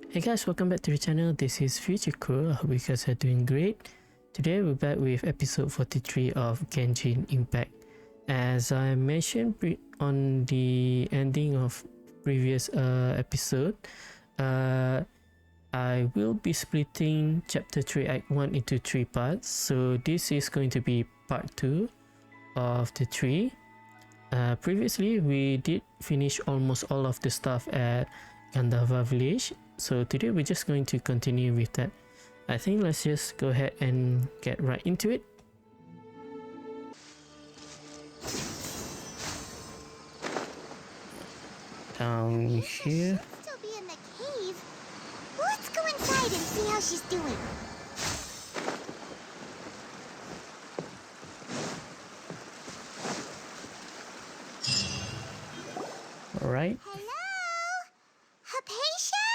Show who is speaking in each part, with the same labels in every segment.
Speaker 1: Hey guys, welcome back to the channel. This is Future Cool. I hope you guys are doing great. Today we're back with episode 43 of Genshin Impact. As I mentioned on the ending of previous episode, I will be splitting chapter 3 act 1 into 3 parts. So this is going to be part 2 of the 3. Previously we did finish almost all of the stuff at Gandhava village, so today we're just going to continue with that. I think let's just go ahead and get right into it. Down here.
Speaker 2: She'll still be in the cave. Let's go inside and see how she's doing.
Speaker 1: Alright.
Speaker 2: Hello? Hypatia?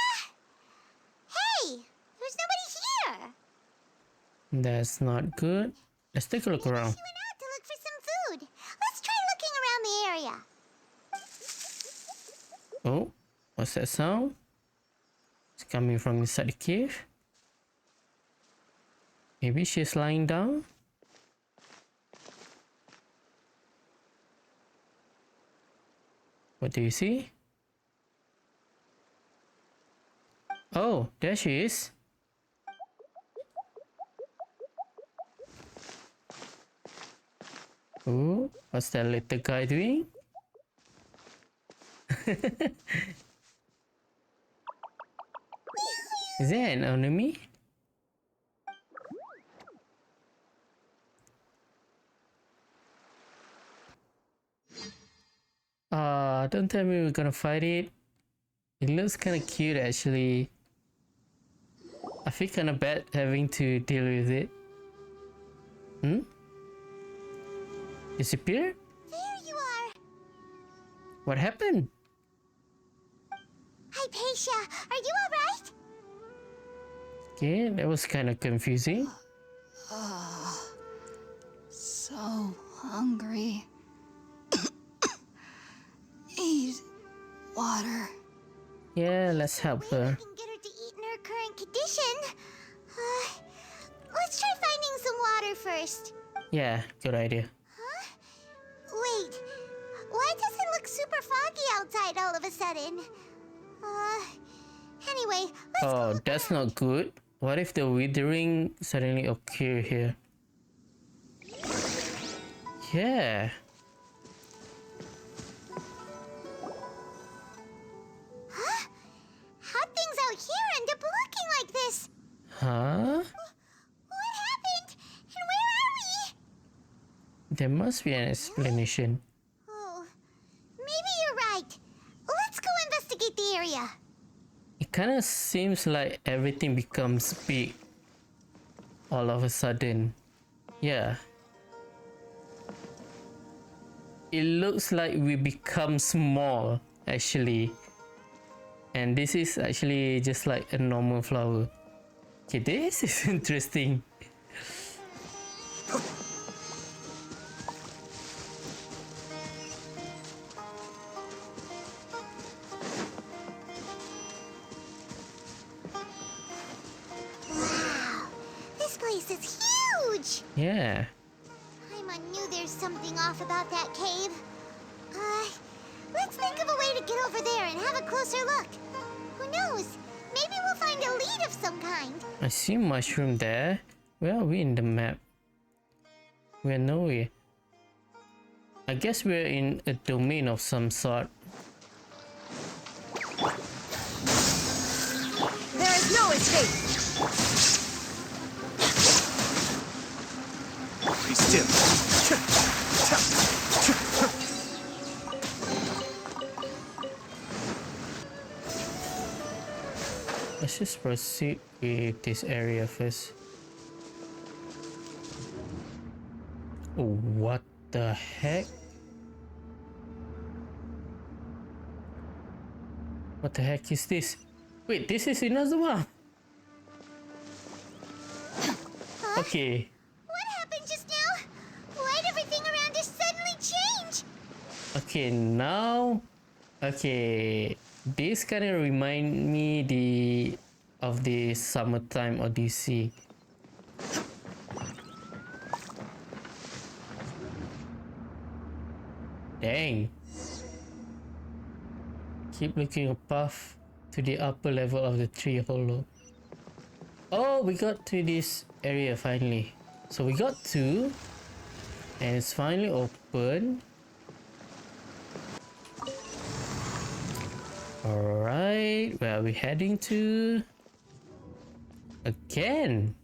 Speaker 2: Hey! There's nobody here!
Speaker 1: That's not good. Let's take a look around.
Speaker 2: She went out to look for some food. Let's try looking around the area.
Speaker 1: Oh, what's that sound? It's coming from inside the cave. Maybe she's lying down? What do you see? Oh, there she is. Oh, what's that little guy doing? Is that an enemy? Don't tell me we're gonna fight it. It looks kinda cute actually. I feel kinda bad having to deal with it. Disappear?
Speaker 2: There you are.
Speaker 1: What happened?
Speaker 2: Hypatia, are you alright?
Speaker 1: Okay, that was kinda confusing.
Speaker 3: So hungry. Need water.
Speaker 1: Yeah, let's help her.
Speaker 2: We can get her to eat in her current condition. Let's try finding some water first.
Speaker 1: Yeah, good idea.
Speaker 2: Huh? Wait, why does it look super foggy outside all of a sudden? Anyway, let's go
Speaker 1: Oh,
Speaker 2: look
Speaker 1: that's
Speaker 2: around.
Speaker 1: not good. What if the withering suddenly occur here? Yeah.
Speaker 2: Huh? How'd things out here end up looking like this?
Speaker 1: Huh?
Speaker 2: What happened? And where are we?
Speaker 1: There must be an explanation.
Speaker 2: Oh, maybe you're right. Let's go investigate the area.
Speaker 1: It kind of seems like everything becomes big all of a sudden. Yeah. It looks like we become small actually. And this is actually just like a normal flower. Okay, this is interesting.
Speaker 2: Wow, this place is huge.
Speaker 1: Yeah.
Speaker 2: Paimon knew there's something off about that cave. Let's think of a way to get over there and have a closer look. Who knows? Maybe we'll find a lead of some kind.
Speaker 1: I see mushroom there. Where are we in the map? We're nowhere. I guess we're in a domain of some sort.
Speaker 3: There is no escape.
Speaker 4: Be still.
Speaker 1: Let's just proceed with this area first. Oh, what the heck? What the heck is this? Wait, this is Inazuma? Okay.
Speaker 2: What happened just now? Why'd everything around us suddenly change?
Speaker 1: Okay, now... Okay. This kind of remind me of the Summertime Odyssey. Dang. Keep looking above to the upper level of the tree hollow. Oh, we got to this area finally. So we got two. And it's finally open. Alright, where are we heading to? Again.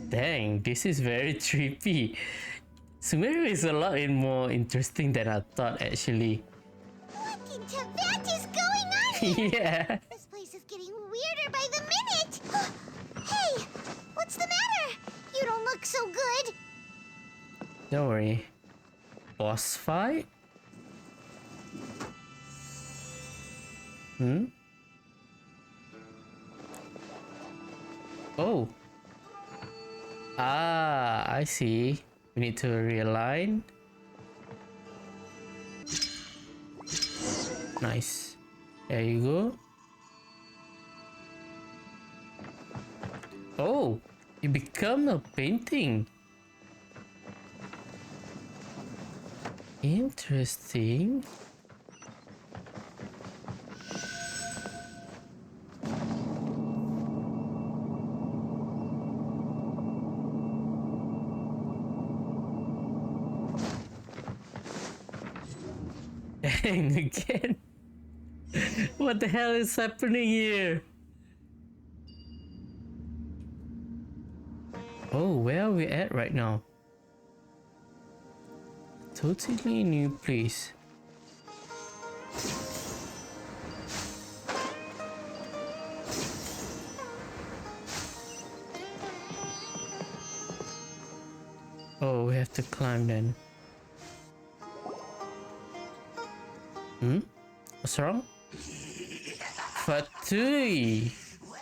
Speaker 1: Dang, this is very trippy. Sumeru is a lot more interesting than I thought actually.
Speaker 2: What in Teyvat is going on here?
Speaker 1: Yeah.
Speaker 2: This place is getting weirder by the minute. Hey, what's the matter? You don't look so good.
Speaker 1: Don't worry. Boss fight? Hmm? Oh. Ah, I see. We need to realign. Nice. There you go. Oh, it become a painting. Interesting. Dang, again. What the hell is happening here? Oh, where are we at right now? Totally new place. Oh, we have to climb then. Hmm? What's wrong? Fatui!
Speaker 4: Well.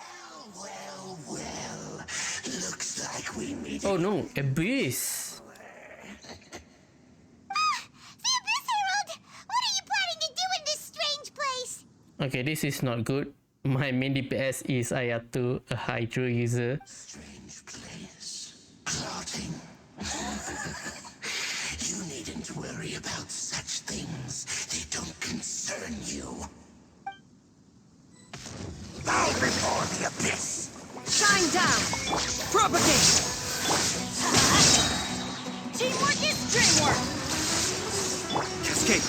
Speaker 4: Looks like we meet.
Speaker 1: Oh no, Abyss!
Speaker 2: The Abyss Herald! What are you planning to do in this strange place?
Speaker 1: Okay, this is not good. My main DPS is Ayato, a Hydro user.
Speaker 4: Strange place. Plotting. You needn't worry about such things. They don't concern you. Bow before the abyss.
Speaker 3: Shine down! Propagate! Teamwork is dreamwork!
Speaker 4: Cascade.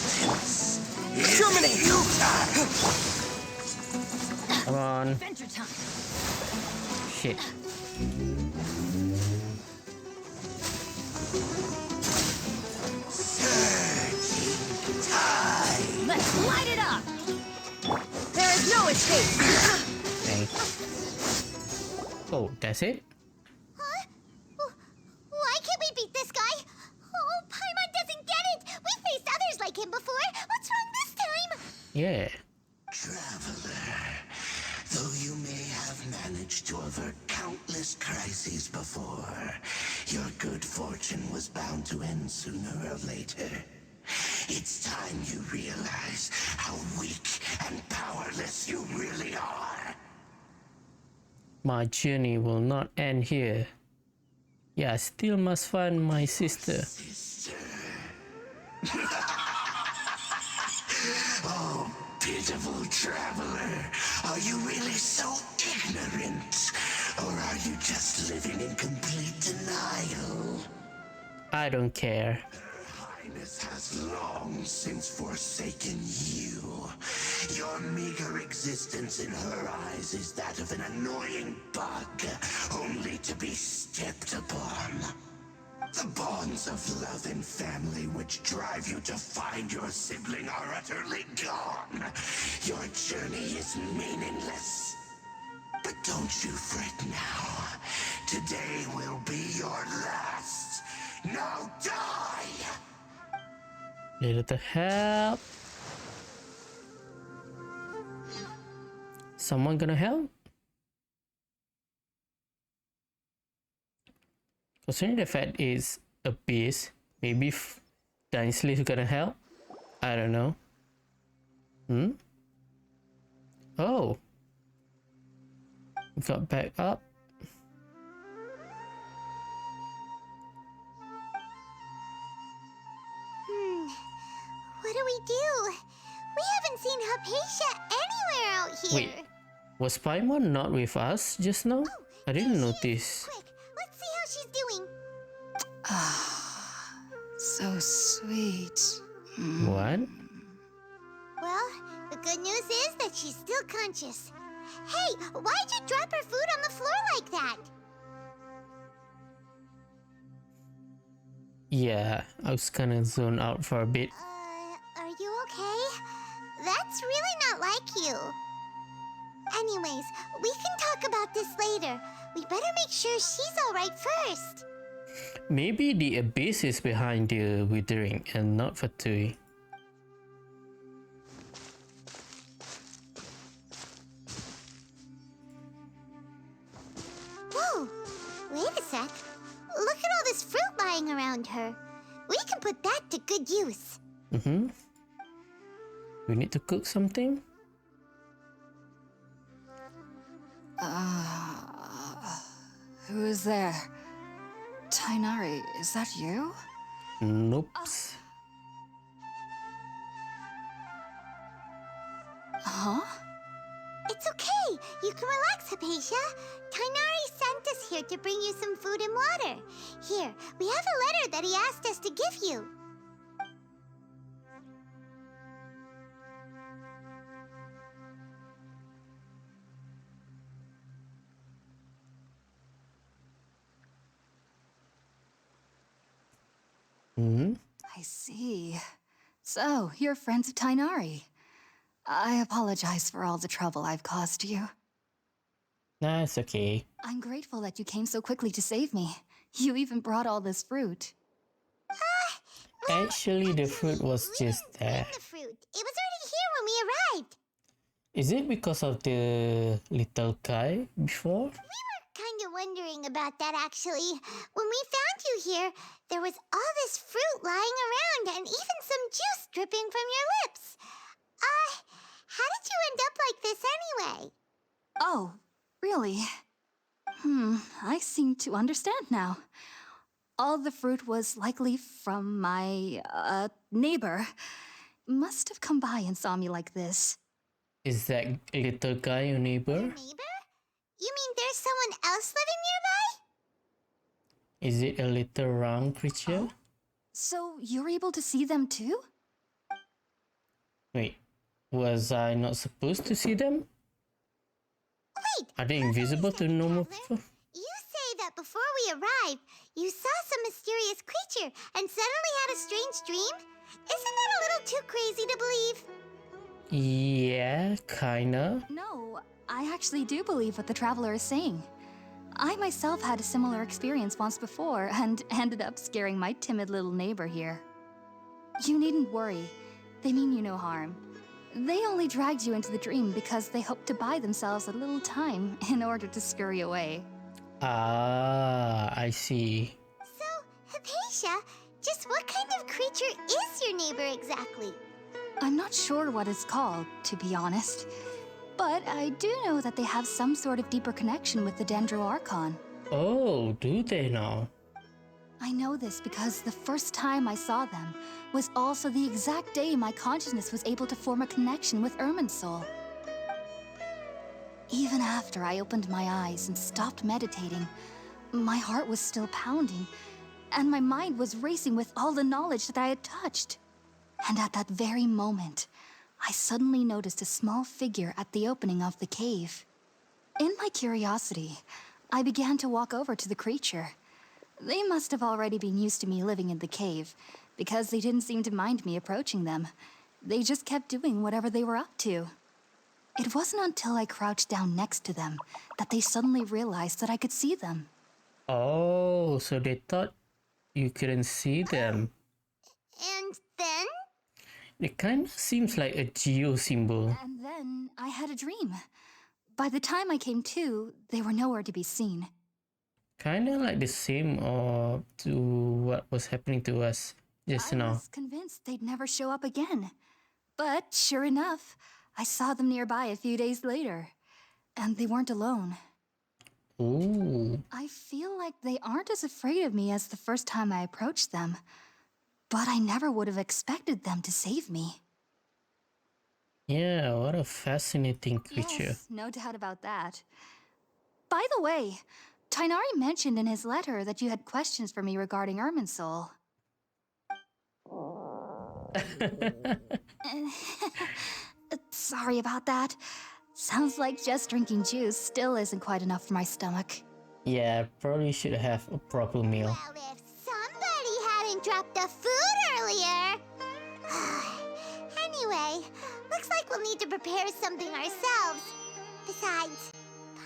Speaker 4: Resistance. Terminate you.
Speaker 1: Come on.
Speaker 3: Adventure time!
Speaker 1: Shit.
Speaker 3: Let's light it up! There is no escape!
Speaker 1: Dang. Oh, that's it?
Speaker 2: Huh? Why can't we beat this guy? Oh, Paimon doesn't get it! We faced others like him before! What's wrong this time?
Speaker 1: Yeah.
Speaker 4: Traveler, though you may have managed to avert countless crises before, your good fortune was bound to end sooner or later. It's time you realize how weak and powerless you really are.
Speaker 1: My journey will not end here. Yeah, I still must find my sister.
Speaker 4: Sister. Oh, pitiful traveler. Are you really so ignorant? Or are you just living in complete denial?
Speaker 1: I don't care.
Speaker 4: Highness has long since forsaken you. Your meager existence in her eyes is that of an annoying bug, only to be stepped upon. The bonds of love and family which drive you to find your sibling are utterly gone. Your journey is meaningless. But don't you fret now. Today will be your last. Now die!
Speaker 1: Little help. Someone gonna help? Considering the fact it's a beast, maybe Tiny Sleeve's gonna help? I don't know. Oh. We got back up.
Speaker 2: What do we do? We haven't seen Hypatia anywhere out here.
Speaker 1: Wait, was Paimon not with us just now? I didn't notice.
Speaker 2: Quick, let's see how she's doing.
Speaker 3: So sweet.
Speaker 1: What?
Speaker 2: Well, the good news is that she's still conscious. Hey, why'd you drop her food on the floor like that?
Speaker 1: Yeah, I was kinda zoned out for a bit.
Speaker 2: Are you okay? That's really not like you. Anyways, we can talk about this later. We better make sure she's alright first.
Speaker 1: Maybe the abyss is behind the withering and not Fatui.
Speaker 2: Whoa! Wait a sec. Look at all this fruit lying around her. We can put that to good use.
Speaker 1: We need to cook something?
Speaker 3: Who is there? Tainari, is that you?
Speaker 1: Nope.
Speaker 3: Huh?
Speaker 2: It's okay. You can relax, Hypatia. Tainari sent us here to bring you some food and water. Here, we have a letter that he asked us to give you.
Speaker 3: I see. So, you're friends of Tainari. I apologize for all the trouble I've caused you.
Speaker 1: Nah, it's okay.
Speaker 3: I'm grateful that you came so quickly to save me. You even brought all this fruit.
Speaker 1: Actually, the fruit was
Speaker 2: We
Speaker 1: just
Speaker 2: didn't
Speaker 1: there.
Speaker 2: bring the fruit. It was already here when we arrived.
Speaker 1: Is it because of the little guy before?
Speaker 2: Kind of wondering about that, actually. When we found you here, there was all this fruit lying around and even some juice dripping from your lips. How did you end up like this anyway?
Speaker 3: Oh, really? I seem to understand now. All the fruit was likely from my, neighbor. Must have come by and saw me like this.
Speaker 1: Is that little guy your neighbor?
Speaker 2: Your neighbor? You mean there's someone else living nearby?
Speaker 1: Is it a little round creature?
Speaker 3: So, you're able to see them too?
Speaker 1: Wait, was I not supposed to see them?
Speaker 2: Wait,
Speaker 1: Are they invisible to normal
Speaker 2: Traveler,
Speaker 1: people?
Speaker 2: you say that before we arrived, you saw some mysterious creature and suddenly had a strange dream? Isn't that a little too crazy to believe?
Speaker 1: Yeah, kinda.
Speaker 3: No, I actually do believe what the traveler is saying. I myself had a similar experience once before and ended up scaring my timid little neighbor here. You needn't worry. They mean you no harm. They only dragged you into the dream because they hoped to buy themselves a little time in order to scurry away.
Speaker 1: Ah, I see.
Speaker 2: So, Hypatia, just what kind of creature is your neighbor exactly?
Speaker 3: I'm not sure what it's called, to be honest. But I do know that they have some sort of deeper connection with the Dendro Archon.
Speaker 1: Oh, do they now?
Speaker 3: I know this because the first time I saw them was also the exact day my consciousness was able to form a connection with Irminsul. Even after I opened my eyes and stopped meditating, my heart was still pounding, and my mind was racing with all the knowledge that I had touched. And at that very moment, I suddenly noticed a small figure at the opening of the cave. In my curiosity, I began to walk over to the creature. They must have already been used to me living in the cave, because they didn't seem to mind me approaching them. They just kept doing whatever they were up to. It wasn't until I crouched down next to them that they suddenly realized that I could see them.
Speaker 1: Oh, so they thought you couldn't see them.
Speaker 2: And then?
Speaker 1: It kind of seems like a geo symbol.
Speaker 3: And then I had a dream. By the time I came to, they were nowhere to be seen.
Speaker 1: Kinda like the same or to what was happening to us just
Speaker 3: I
Speaker 1: now.
Speaker 3: was convinced they'd never show up again. But sure enough, I saw them nearby a few days later. And they weren't alone.
Speaker 1: Ooh.
Speaker 3: I feel like they aren't as afraid of me as the first time I approached them. But I never would have expected them to save me.
Speaker 1: Yeah, what a fascinating creature.
Speaker 3: Yes, no doubt about that. By the way, Tainari mentioned in his letter that you had questions for me regarding Irminsul. Sorry about that. Sounds like just drinking juice still isn't quite enough for my stomach.
Speaker 1: Yeah, probably should have a proper meal.
Speaker 2: Well, if somebody hadn't dropped the food earlier. Anyway, looks like we'll need to prepare something ourselves. Besides,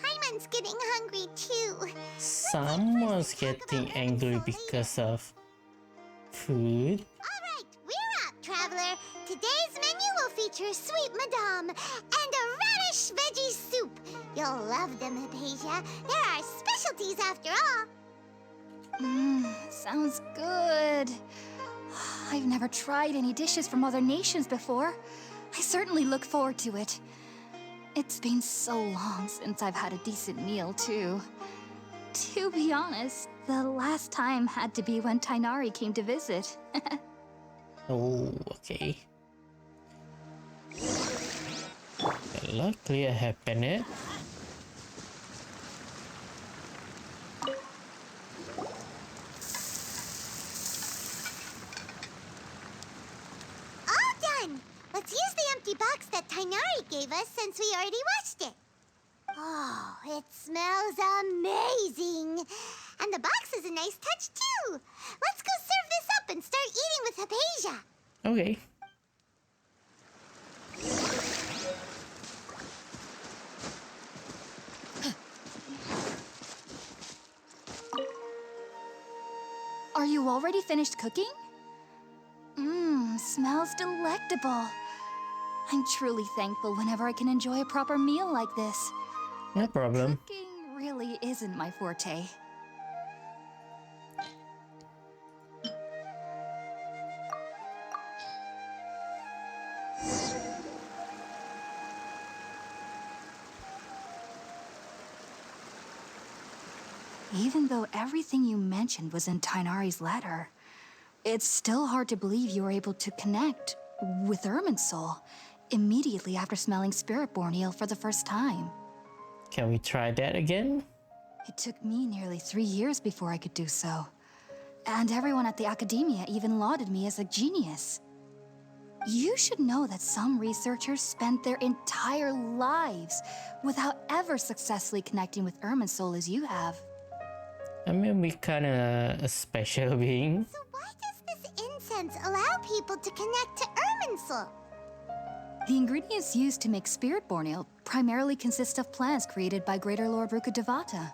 Speaker 2: Paimon's getting hungry too.
Speaker 1: Someone's getting angry because of food.
Speaker 2: Alright, we're up, traveler. Today's menu will feature sweet madame and a radish veggie soup. You'll love them, Hypatia. They're our specialties after all.
Speaker 3: Sounds good. I've never tried any dishes from other nations before. I certainly look forward to it. It's been so long since I've had a decent meal, too. To be honest, the last time had to be when Tainari came to visit.
Speaker 1: Oh, okay. Well, luckily I have Bennett.
Speaker 2: All done! Let's use the empty box that Tainari gave us since we already washed it. Oh, it smells amazing! And the box is a nice touch too! Let's go serve this up and start eating with Hypatia!
Speaker 1: Okay.
Speaker 3: Are you already finished cooking? Smells delectable. I'm truly thankful whenever I can enjoy a proper meal like this.
Speaker 1: No problem.
Speaker 3: Cooking really isn't my forte. Even though everything you mentioned was in Tainari's letter, it's still hard to believe you were able to connect with Irminsul immediately after smelling Spiritborn eel for the first time.
Speaker 1: Can we try that again?
Speaker 3: It took me nearly 3 years before I could do so. And everyone at the academia even lauded me as a genius. You should know that some researchers spent their entire lives without ever successfully connecting with Irminsul as you have.
Speaker 1: I mean, we kinda a special being.
Speaker 2: So why does this incense allow people to connect to Irminsul?
Speaker 3: The ingredients used to make Spiritborn ale primarily consist of plants created by Greater Lord Rukkhadevata.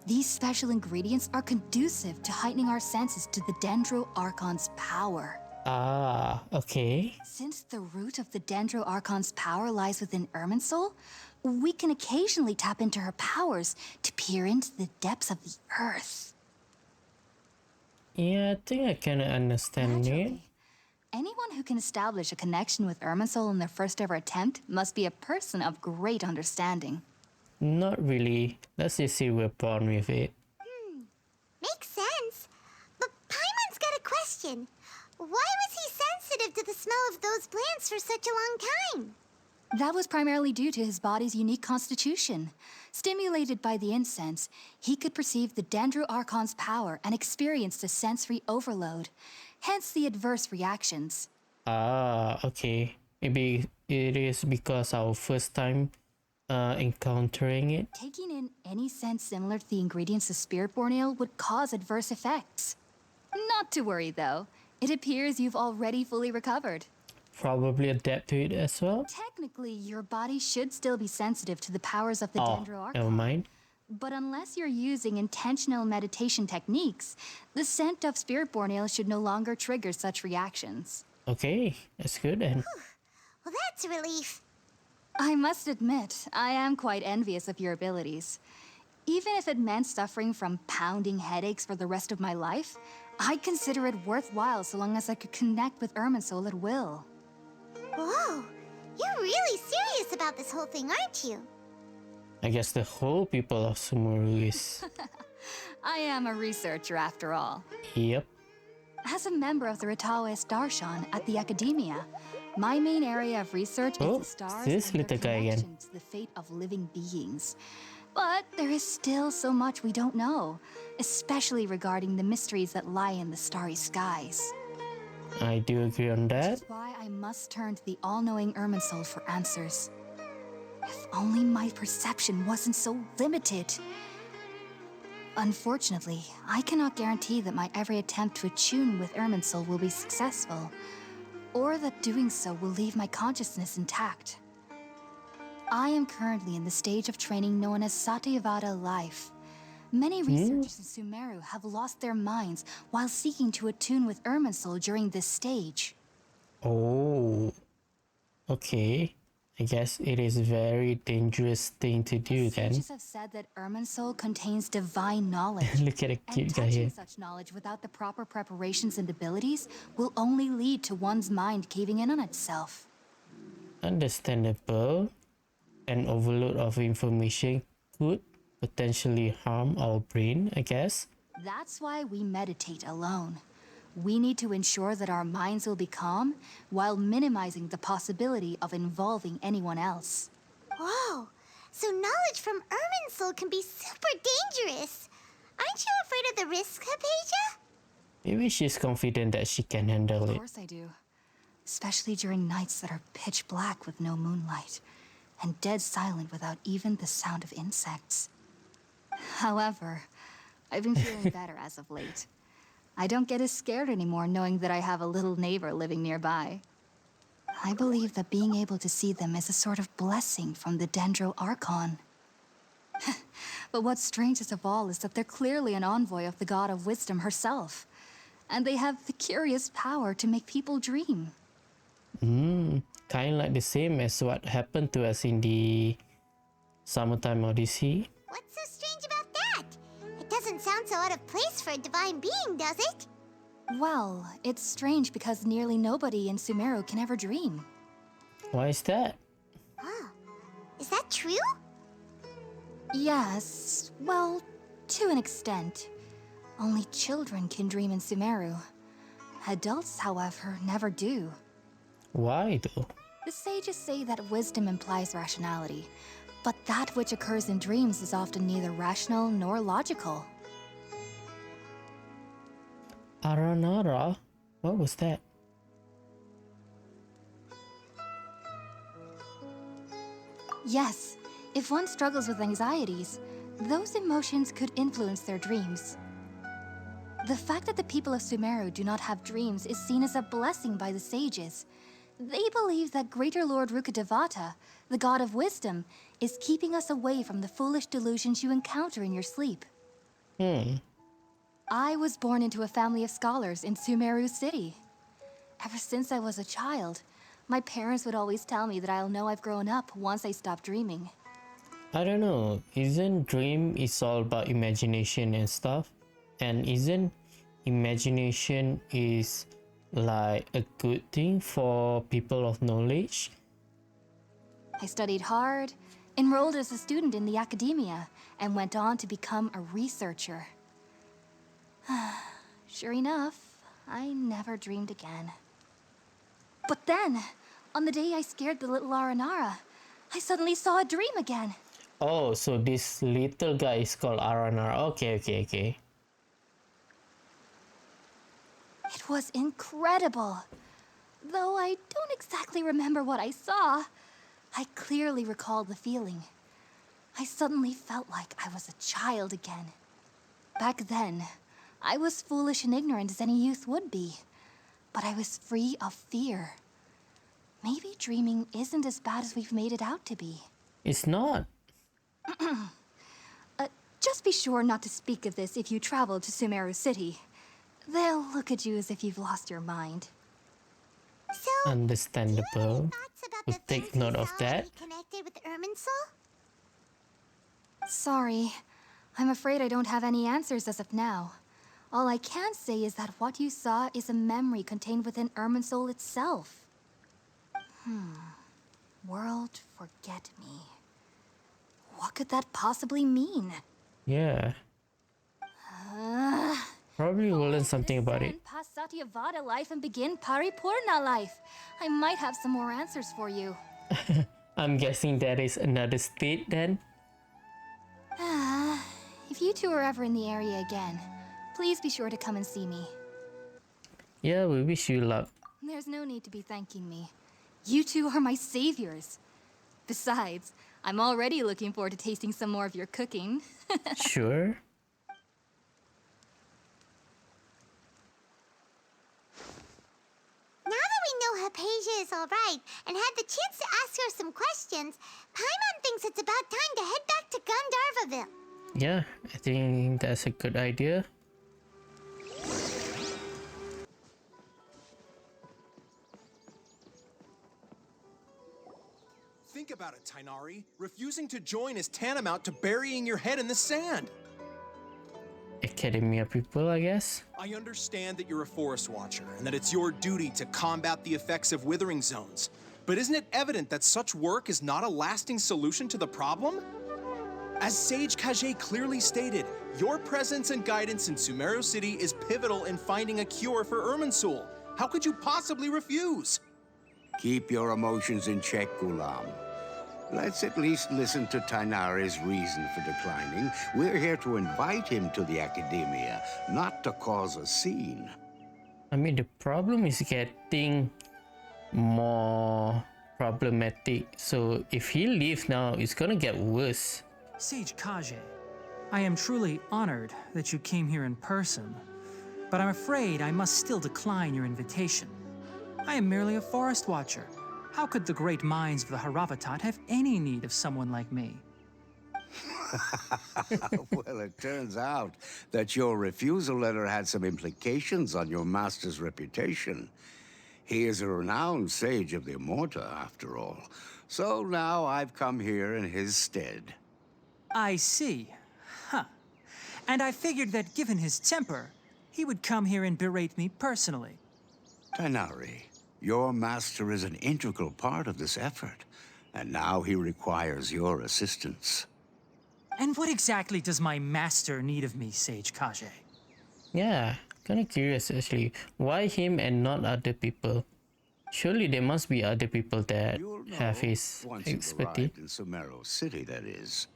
Speaker 3: These special ingredients are conducive to heightening our senses to the Dendro Archon's power.
Speaker 1: Ah, okay.
Speaker 3: Since the root of the Dendro Archon's power lies within Irminsul, we can occasionally tap into her powers to peer into the depths of the earth.
Speaker 1: Yeah, I think I kinda understand it.
Speaker 3: Naturally, anyone who can establish a connection with Irminsul in their first ever attempt must be a person of great understanding.
Speaker 1: Not really. Let's just say we're born with it.
Speaker 2: Makes sense. But Paimon's got a question. Why was he sensitive to the smell of those plants for such a long time?
Speaker 3: That was primarily due to his body's unique constitution. Stimulated by the incense, he could perceive the Dendro Archon's power and experienced a sensory overload, hence the adverse reactions.
Speaker 1: Ah, okay. Maybe it is because our first time encountering it.
Speaker 3: Taking in any scent similar to the ingredients of Spiritborn ale would cause adverse effects. Not to worry, though. It appears you've already fully recovered.
Speaker 1: Probably adapt to it as well.
Speaker 3: Technically, your body should still be sensitive to the powers of the
Speaker 1: Oh,
Speaker 3: Dendro Archon.
Speaker 1: never mind.
Speaker 3: But unless you're using intentional meditation techniques, the scent of Spiritborn ale should no longer trigger such reactions.
Speaker 1: Okay, that's good then.
Speaker 2: Well, that's a relief.
Speaker 3: I must admit, I am quite envious of your abilities. Even if it meant suffering from pounding headaches for the rest of my life, I'd consider it worthwhile so long as I could connect with Irminsul at will.
Speaker 2: Whoa, you're really serious about this whole thing, aren't you?
Speaker 1: I guess the whole people of Sumeru is.
Speaker 3: I am a researcher after all.
Speaker 1: Yep.
Speaker 3: As a member of the Ritaoist Archon at the Academia, my main area of research
Speaker 1: Oh,
Speaker 3: is the stars
Speaker 1: this
Speaker 3: and their
Speaker 1: little guy again.
Speaker 3: connection to the fate of living beings. But there is still so much we don't know, especially regarding the mysteries that lie in the starry skies.
Speaker 1: I do agree on that.
Speaker 3: Which is why I must turn to the all-knowing Irminsul for answers. If only my perception wasn't so limited. Unfortunately, I cannot guarantee that my every attempt to attune with Irminsul will be successful, or that doing so will leave my consciousness intact. I am currently in the stage of training known as Satyavada life. Many researchers in Sumeru have lost their minds while seeking to attune with Irminsul during this stage.
Speaker 1: Oh. Okay. I guess it is a very dangerous thing to do then.
Speaker 3: Sages have said that Irminsul contains divine knowledge.
Speaker 1: Look at a
Speaker 3: And
Speaker 1: cute guy here.
Speaker 3: touching such knowledge without the proper preparations and abilities will only lead to one's mind caving in on itself.
Speaker 1: Understandable. An overload of information could potentially harm our brain, I guess.
Speaker 3: That's why we meditate alone. We need to ensure that our minds will be calm while minimizing the possibility of involving anyone else.
Speaker 2: Whoa, so knowledge from Irminsul can be super dangerous. Aren't you afraid of the risks, Hypatia?
Speaker 1: Maybe she's confident that she can handle
Speaker 3: Of
Speaker 1: it.
Speaker 3: course I do. Especially during nights that are pitch black with no moonlight, and dead silent without even the sound of insects. However, I've been feeling better as of late. I don't get as scared anymore knowing that I have a little neighbor living nearby. I believe that being able to see them is a sort of blessing from the Dendro Archon. But what's strangest of all is that they're clearly an envoy of the God of Wisdom herself, and they have the curious power to make people dream.
Speaker 1: Kind of like the same as what happened to us in the Summertime Odyssey.
Speaker 2: What's so strange about that? It doesn't sound so out of place for a divine being, does it?
Speaker 3: Well, it's strange because nearly nobody in Sumeru can ever dream.
Speaker 1: Why is that?
Speaker 2: Oh, is that true?
Speaker 3: Yes, well, to an extent. Only children can dream in Sumeru. Adults, however, never do.
Speaker 1: Why though?
Speaker 3: The sages say that wisdom implies rationality, but that which occurs in dreams is often neither rational nor logical.
Speaker 1: Aranara? What was that?
Speaker 3: Yes, if one struggles with anxieties, those emotions could influence their dreams. The fact that the people of Sumeru do not have dreams is seen as a blessing by the sages. They believe that Greater Lord Rukkhadevata, the god of wisdom, is keeping us away from the foolish delusions you encounter in your sleep. I was born into a family of scholars in Sumeru City. Ever since I was a child, my parents would always tell me that I'll know I've grown up once I stop dreaming.
Speaker 1: I don't know. Isn't dream is all about imagination and stuff? And isn't imagination is like a good thing for people of knowledge?
Speaker 3: I studied hard, enrolled as a student in the academia, and went on to become a researcher. Sure enough, I never dreamed again. But then, on the day I scared the little Aranara, I suddenly saw a dream again.
Speaker 1: Oh, so this little guy is called Aranar. Okay.
Speaker 3: It was incredible. Though I don't exactly remember what I saw, I clearly recall the feeling. I suddenly felt like I was a child again. Back then, I was foolish and ignorant as any youth would be, but I was free of fear. Maybe dreaming isn't as bad as we've made it out to be.
Speaker 1: It's not.
Speaker 3: Just be sure not to speak of this if you travel to Sumeru City. They'll look at you as if you've lost your mind.
Speaker 2: So,
Speaker 1: Understandable.
Speaker 2: do you have any thoughts about
Speaker 1: We'll
Speaker 2: the
Speaker 1: take
Speaker 2: things
Speaker 1: note
Speaker 2: you
Speaker 1: of
Speaker 2: saw
Speaker 1: that.
Speaker 2: when you connected with Irminsul?
Speaker 3: Sorry, I'm afraid I don't have any answers as of now. All I can say is that what you saw is a memory contained within Irminsul itself. World forget me. What could that possibly mean?
Speaker 1: Yeah. Probably will learn something about it.
Speaker 3: Pass Satyavada life and begin Paripurna life. I might have some more answers for you.
Speaker 1: I'm guessing that is another state then.
Speaker 3: If you two are ever in the area again, please be sure to come and see me.
Speaker 1: Yeah, we wish you luck.
Speaker 3: There's no need to be thanking me. You two are my saviors. Besides, I'm already looking forward to tasting some more of your cooking.
Speaker 1: Sure.
Speaker 2: Now that we know Hypatia is alright and had the chance to ask her some questions, Paimon thinks it's about time to head back to Gandharvaville.
Speaker 1: Yeah, I think that's a good idea.
Speaker 5: Think about it, Tainari. Refusing to join is tantamount to burying your head in the sand.
Speaker 1: Academia people, I guess.
Speaker 5: I understand that you're a forest watcher and that it's your duty to combat the effects of withering zones. But isn't it evident that such work is not a lasting solution to the problem? As Sage Kage clearly stated, your presence and guidance in Sumeru City is pivotal in finding a cure for Irminsul. How could you possibly refuse?
Speaker 6: Keep your emotions in check, Gulam. Let's at least listen to Tainari's reason for declining. We're here to invite him to the Academia, not to cause a scene.
Speaker 1: I mean, the problem is getting more problematic. So if he leaves now, it's gonna get worse.
Speaker 7: Sage Kage, I am truly honored that you came here in person, but I'm afraid I must still decline your invitation. I am merely a forest watcher. How could the great minds of the Haravatat have any need of someone like me?
Speaker 6: Well, it turns out that your refusal letter had some implications on your master's reputation. He is a renowned sage of the Immorta, after all. So now I've come here in his stead.
Speaker 7: I see. Huh. And I figured that given his temper, he would come here and berate me personally.
Speaker 6: Tainari, your master is an integral part of this effort, and now he requires your assistance.
Speaker 7: And what exactly does my master need of me, Sage Kage?
Speaker 1: Yeah, kinda curious actually. Why him and not other people? Surely there must be other people that
Speaker 6: You'll know
Speaker 1: have his
Speaker 6: once you've
Speaker 1: expertise.
Speaker 6: arrived in Sumeru City, that is.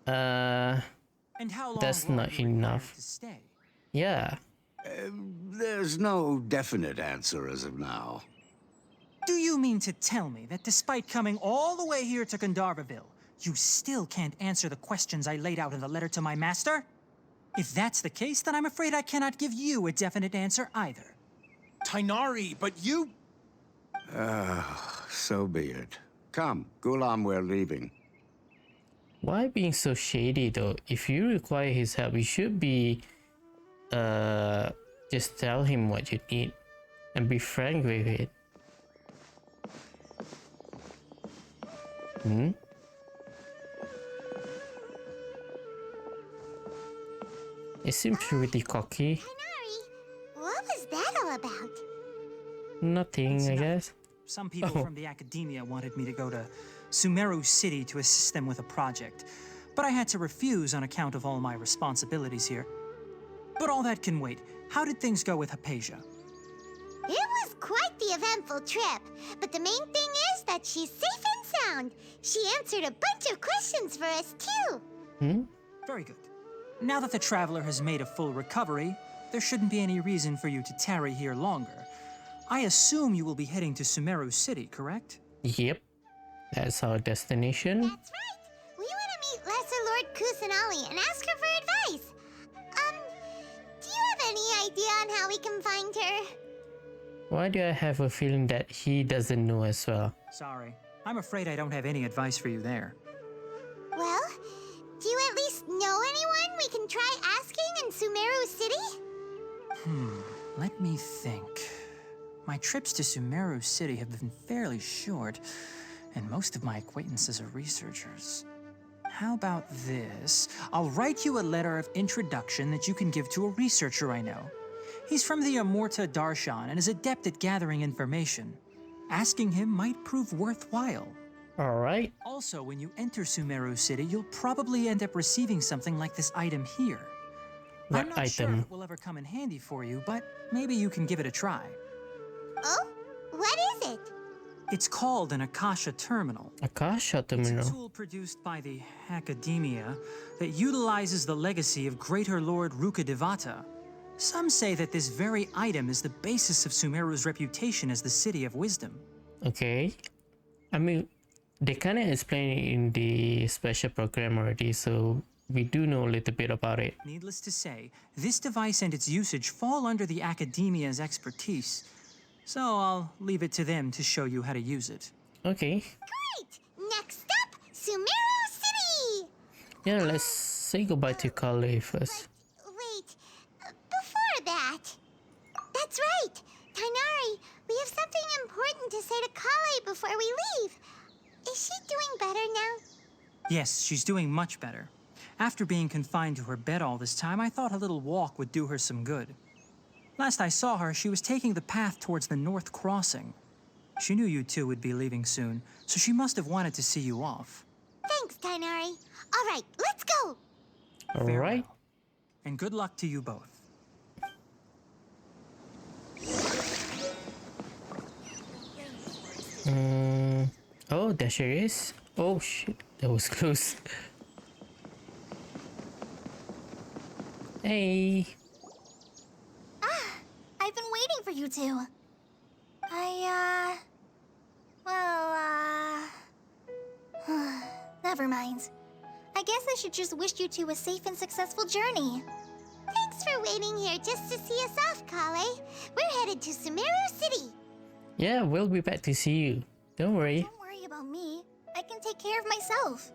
Speaker 7: And how long
Speaker 1: That's
Speaker 7: will I
Speaker 1: not
Speaker 7: be required
Speaker 1: enough.
Speaker 7: to stay?
Speaker 1: Yeah.
Speaker 6: There's no definite answer as of now.
Speaker 7: Do you mean to tell me that despite coming all the way here to Gandharvaville, you still can't answer the questions I laid out in the letter to my master? If that's the case, then I'm afraid I cannot give you a definite answer either.
Speaker 5: Tainari, but you...
Speaker 6: So be it. Come, Gulam, we're leaving.
Speaker 1: Why being so shady though? If you require his help, you should be just tell him what you need and be frank with it. It seems pretty cocky.
Speaker 2: Tainari, what was that all about?
Speaker 1: Nothing, I
Speaker 7: It's
Speaker 1: guess.
Speaker 7: Some people
Speaker 1: Oh.
Speaker 7: from the academia wanted me to go to Sumeru City to assist them with a project, but I had to refuse on account of all my responsibilities here. But all that can wait. How did things go with Hypatia?
Speaker 2: It was quite the eventful trip, but the main thing is that she's safe and sound. She answered a bunch of questions for us too.
Speaker 7: Very good. Now that the traveler has made a full recovery, there shouldn't be any reason for you to tarry here longer. I assume you will be heading to Sumeru City, correct?
Speaker 1: Yep. That's our destination.
Speaker 2: That's right. We want to meet Lesser Lord Kusanali and ask her for advice. Do you have any idea on how we can find her?
Speaker 1: Why do I have a feeling that he doesn't know as well?
Speaker 7: Sorry. I'm afraid I don't have any advice for you there.
Speaker 2: Well, do you at least know anyone we can try asking in Sumeru City?
Speaker 7: Let me think. My trips to Sumeru City have been fairly short, and most of my acquaintances are researchers. how about this? I'll write you a letter of introduction that you can give to a researcher I know. He's from the Amorta Darshan and is adept at gathering information. Asking him might prove worthwhile.
Speaker 1: Alright.
Speaker 7: Also, when you enter Sumeru City, you'll probably end up receiving something like this item here.
Speaker 1: What
Speaker 7: I'm not sure
Speaker 1: item?
Speaker 7: if it will ever come in handy for you, but maybe you can give it a try.
Speaker 2: Oh? What is it?
Speaker 7: It's called an Akasha Terminal.
Speaker 1: Akasha
Speaker 7: It's
Speaker 1: terminal.
Speaker 7: a tool produced by the Academia that utilizes the legacy of Greater Lord Rukkhadevata. Some say that this very item is the basis of Sumeru's reputation as the City of Wisdom.
Speaker 1: Okay. I mean, they kind of explained it in the special program already, so we do know a little bit about it.
Speaker 7: Needless to say, this device and its usage fall under the Academia's expertise, so I'll leave it to them to show you how to use it.
Speaker 1: Okay.
Speaker 2: Great! Next up, Sumeru City!
Speaker 1: Yeah, let's say goodbye to Kale first.
Speaker 2: Wait, before that. That's right! Tainari, we have something important to say to Kale before we leave. Is she doing better now?
Speaker 7: Yes, she's doing much better. After being confined to her bed all this time, I thought a little walk would do her some good. Last I saw her, she was taking the path towards the North Crossing. She knew you two would be leaving soon, so she must have wanted to see you off.
Speaker 2: Thanks, Tainari. All right, let's go!
Speaker 1: Alright.
Speaker 7: Farewell. And good luck to you both.
Speaker 1: Oh, there she is. Oh shit, that was close. Hey.
Speaker 3: I've been waiting for you two. Never mind. I guess I should just wish you two a safe and successful journey.
Speaker 2: Thanks for waiting here just to see us off, Kale. We're headed to Sumeru City.
Speaker 1: Yeah, we'll be back to see you. Don't worry.
Speaker 3: Don't worry about me. I can take care of myself.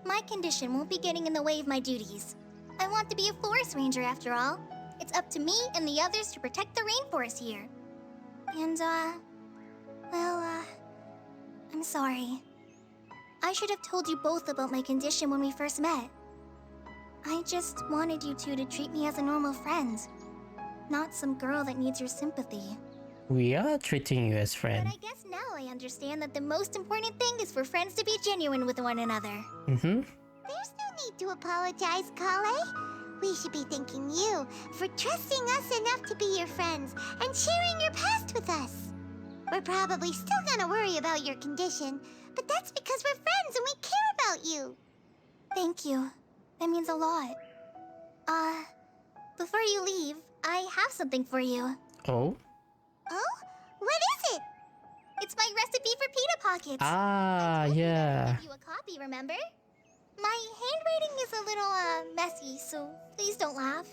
Speaker 3: My condition won't be getting in the way of my duties. I want to be a forest ranger after all. It's up to me and the others to protect the rainforest here. And, I'm sorry. I should have told you both about my condition when we first met. I just wanted you two to treat me as a normal friend, not some girl that needs your sympathy.
Speaker 1: We are treating you as
Speaker 3: But
Speaker 1: friend.
Speaker 3: I guess now I understand that the most important thing is for friends to be genuine with one another.
Speaker 1: Mm-hmm.
Speaker 2: There's no need to apologize, Kale. We should be thanking you for trusting us enough to be your friends and sharing your past with us. We're probably still gonna worry about your condition, but that's because we're friends and we care about you.
Speaker 3: Thank you. That means a lot. Before you leave, I have something for you.
Speaker 1: Oh.
Speaker 2: Oh? What is it?
Speaker 3: It's my recipe for pita pockets.
Speaker 1: Ah,
Speaker 3: I told you that I'd
Speaker 1: yeah.
Speaker 3: give you a copy, remember? My handwriting is a little, messy, so please don't laugh.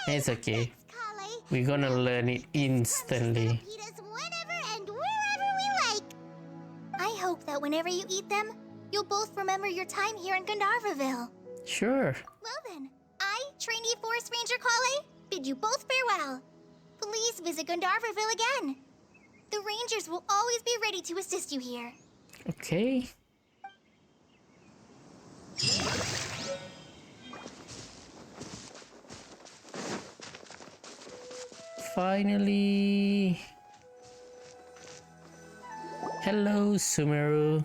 Speaker 1: It's okay.
Speaker 2: Thanks, Kale.
Speaker 1: We're gonna learn it instantly.
Speaker 2: Pitas whenever and wherever we like.
Speaker 3: I hope that whenever you eat them, you'll both remember your time here in Gandharvaville.
Speaker 1: Sure.
Speaker 3: Well then, I, trainee forest ranger Kale, bid you both farewell. Please visit Gandharvaville again. The rangers will always be ready to assist you here.
Speaker 1: Okay. Finally. Hello, Sumeru.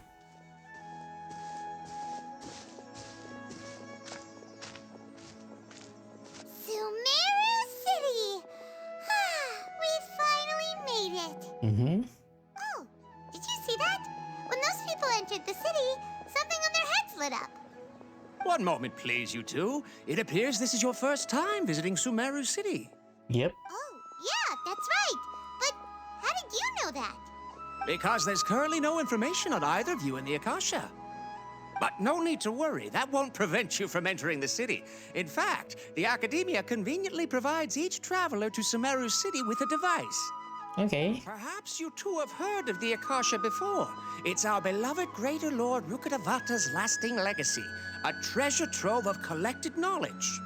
Speaker 2: Sumeru City! We finally made it!
Speaker 1: Mm-hmm.
Speaker 2: Oh, did you see that? When those people entered the city, something on their heads lit up.
Speaker 6: One moment, please, you two. It appears this is your first time visiting Sumeru City.
Speaker 1: Yep.
Speaker 2: Oh, yeah, that's right. But how did you know that?
Speaker 6: Because there's currently no information on either of you in the Akasha. But no need to worry, that won't prevent you from entering the city. In fact, the Academia conveniently provides each traveler to Sumeru City with a device.
Speaker 1: Okay.
Speaker 6: Perhaps you two have heard of the Akasha before. It's our beloved Greater Lord Rukkhadevata's lasting legacy, a treasure trove of collected knowledge.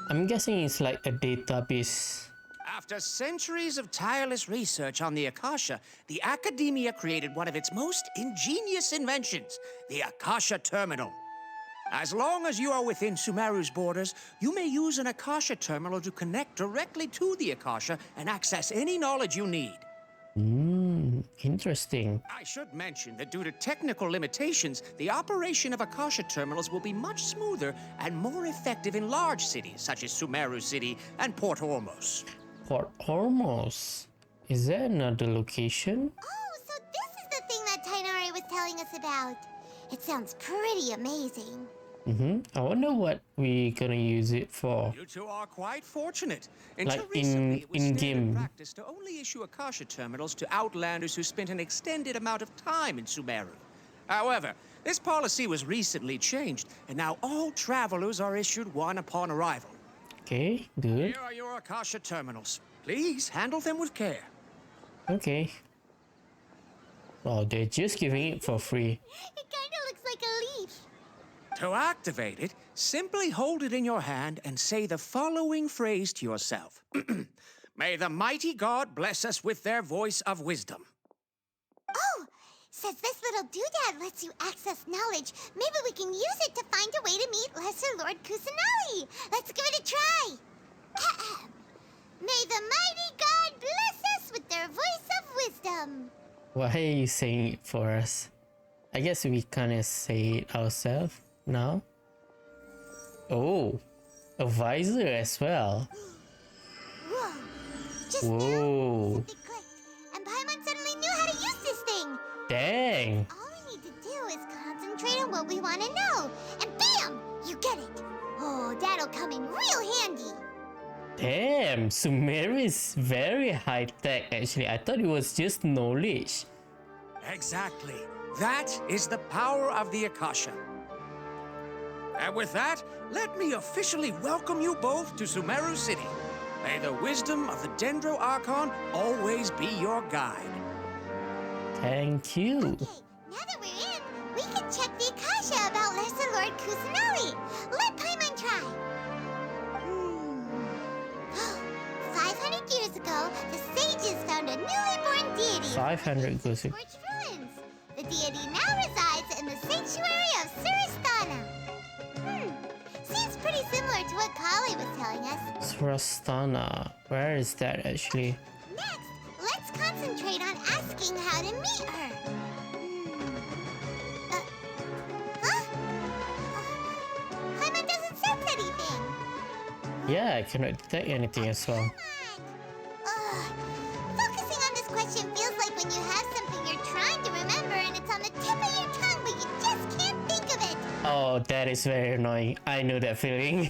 Speaker 1: I'm guessing it's like a database.
Speaker 6: After centuries of tireless research on the Akasha, the Academia created one of its most ingenious inventions, the Akasha Terminal.
Speaker 8: As long as you are within Sumeru's borders, you may use an Akasha terminal to connect directly to the Akasha and access any knowledge you need.
Speaker 1: Interesting.
Speaker 8: I should mention that due to technical limitations, the operation of Akasha terminals will be much smoother and more effective in large cities such as Sumeru City and Port Ormos.
Speaker 1: Port Ormos? Is there another location?
Speaker 2: Oh, so this is the thing that Tainari was telling us about. It sounds pretty amazing.
Speaker 1: I wonder what we're gonna use it for.
Speaker 8: You two are quite fortunate.
Speaker 1: Like
Speaker 8: Until recently, it was standard
Speaker 1: in-game.
Speaker 8: practice to only issue Akasha terminals to outlanders who spent an extended amount of time in Sumeru. However, this policy was recently changed, and now all travelers are issued one upon arrival.
Speaker 1: Okay, good.
Speaker 8: Here are your Akasha terminals. Please handle them with care.
Speaker 1: Okay. Oh, they're just giving it for free.
Speaker 2: It kinda looks like a leaf.
Speaker 8: To activate it, simply hold it in your hand and say the following phrase to yourself. May the mighty God bless us with their voice of wisdom.
Speaker 2: Oh, says this little doodad lets you access knowledge. Maybe we can use it to find a way to meet Lesser Lord Kusanali. Let's give it a try. Ahem. May the mighty God bless us with their voice of wisdom.
Speaker 1: Why are you saying it for us? I guess we kinda say it ourselves now. Oh, a visor as well.
Speaker 2: Whoa. Just
Speaker 1: Whoa.
Speaker 2: now, something clicked, and Paimon suddenly knew how to use this thing.
Speaker 1: Dang.
Speaker 2: All we need to do is concentrate on what we want to know, and bam! You get it. Oh, that'll come in real handy.
Speaker 1: Damn, Sumeru is very high tech actually. I thought it was just knowledge.
Speaker 8: Exactly. That is the power of the Akasha. And with that, let me officially welcome you both to Sumeru City. May the wisdom of the Dendro Archon always be your guide.
Speaker 1: Thank you.
Speaker 2: Okay, now that we're in, we can check the Akasha about Lesser Lord Kusanali. Let Paimon try. 500 years ago, the sages found a newly born deity.
Speaker 1: 500 goes.
Speaker 2: Scorched ruins. The deity now resides in the sanctuary of Suristana. Seems pretty similar to what Kali was telling us.
Speaker 1: Surastana. Where is that actually?
Speaker 2: Next, let's concentrate on asking how to meet her. Huh? Paimon doesn't sense anything.
Speaker 1: Yeah, I cannot detect anything as well.
Speaker 2: Focusing on this question feels like when you have something you're trying to remember and it's on the tip of your tongue but you just can't think of it.
Speaker 1: Oh, that is very annoying. I know that feeling.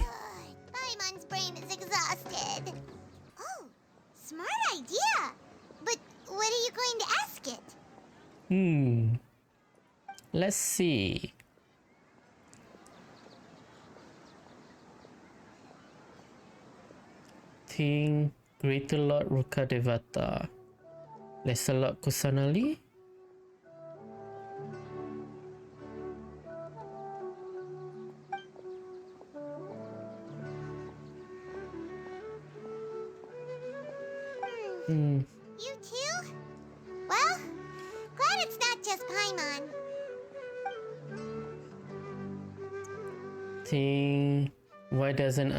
Speaker 2: Paimon's brain is exhausted. Oh, smart idea. But what are you going to ask it?
Speaker 1: Let's see. Think Greater Lord Ruka Devata. Lesser Lord Kusanali?
Speaker 2: You too? Well, glad it's not just Paimon.
Speaker 1: Think why doesn't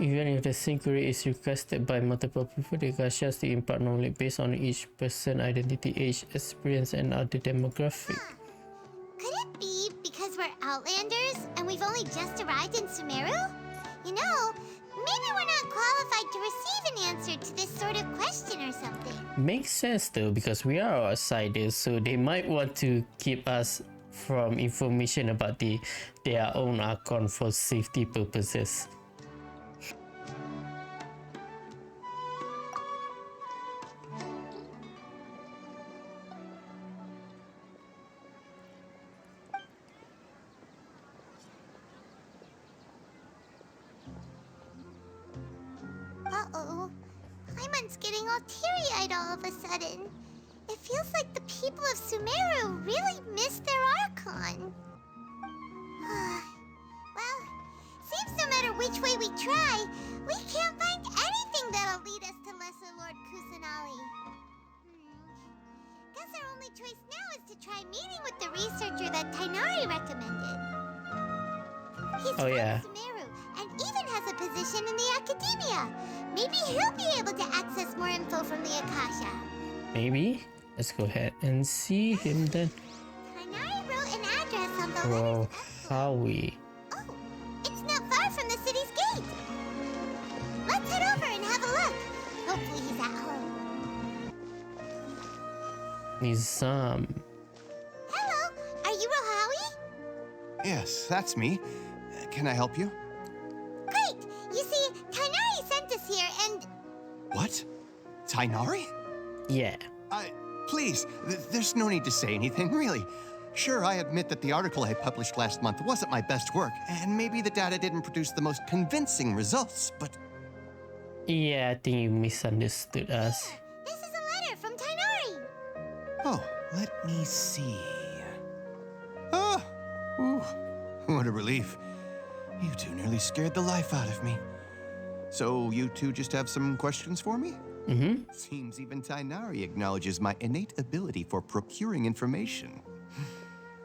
Speaker 1: even if the same query is requested by multiple people, the gacha has to impart knowledge based on each person's identity, age, experience, and other demographic.
Speaker 2: Could it be because we're Outlanders and we've only just arrived in Sumeru? You know, maybe we're not qualified to receive an answer to this sort of question or something.
Speaker 1: Makes sense though, because we are outsiders, so they might want to keep us from information about their own Archon for safety purposes.
Speaker 2: Uh-oh. Paimon's getting all teary-eyed all of a sudden. It feels like the people of Sumeru really missed their Archon. Well, seems no matter which way we try, we can't find anything that'll lead us to Lesser Lord Kusanali. Guess our only choice now is to try meeting with the researcher that Tainari recommended. He's from Sumeru and even has a position in the academia. Maybe he'll be able to access more info from the Akasha.
Speaker 1: Maybe. Let's go ahead and see him then.
Speaker 2: Tainari wrote an address on the
Speaker 1: Whoa,
Speaker 2: letter's
Speaker 1: Howie.
Speaker 2: Oh, it's not far from the city's gate. Let's head over and have a look. Hopefully he's at home.
Speaker 1: Nizam.
Speaker 2: Hello, are you Howie?
Speaker 9: Yes, that's me. Can I help you?
Speaker 2: Great! You see, Tainari sent us here and...
Speaker 9: What? Tainari?
Speaker 1: Yeah.
Speaker 9: Please, there's no need to say anything, really. Sure, I admit that the article I published last month wasn't my best work, and maybe the data didn't produce the most convincing results, but...
Speaker 1: Yeah, I think you misunderstood us.
Speaker 2: This is a letter from Tainari.
Speaker 9: Oh, let me see. Oh! Ooh, what a relief. You two nearly scared the life out of me. So you two just have some questions for me?
Speaker 1: Mm-hmm.
Speaker 9: Seems even Tainari acknowledges my innate ability for procuring information.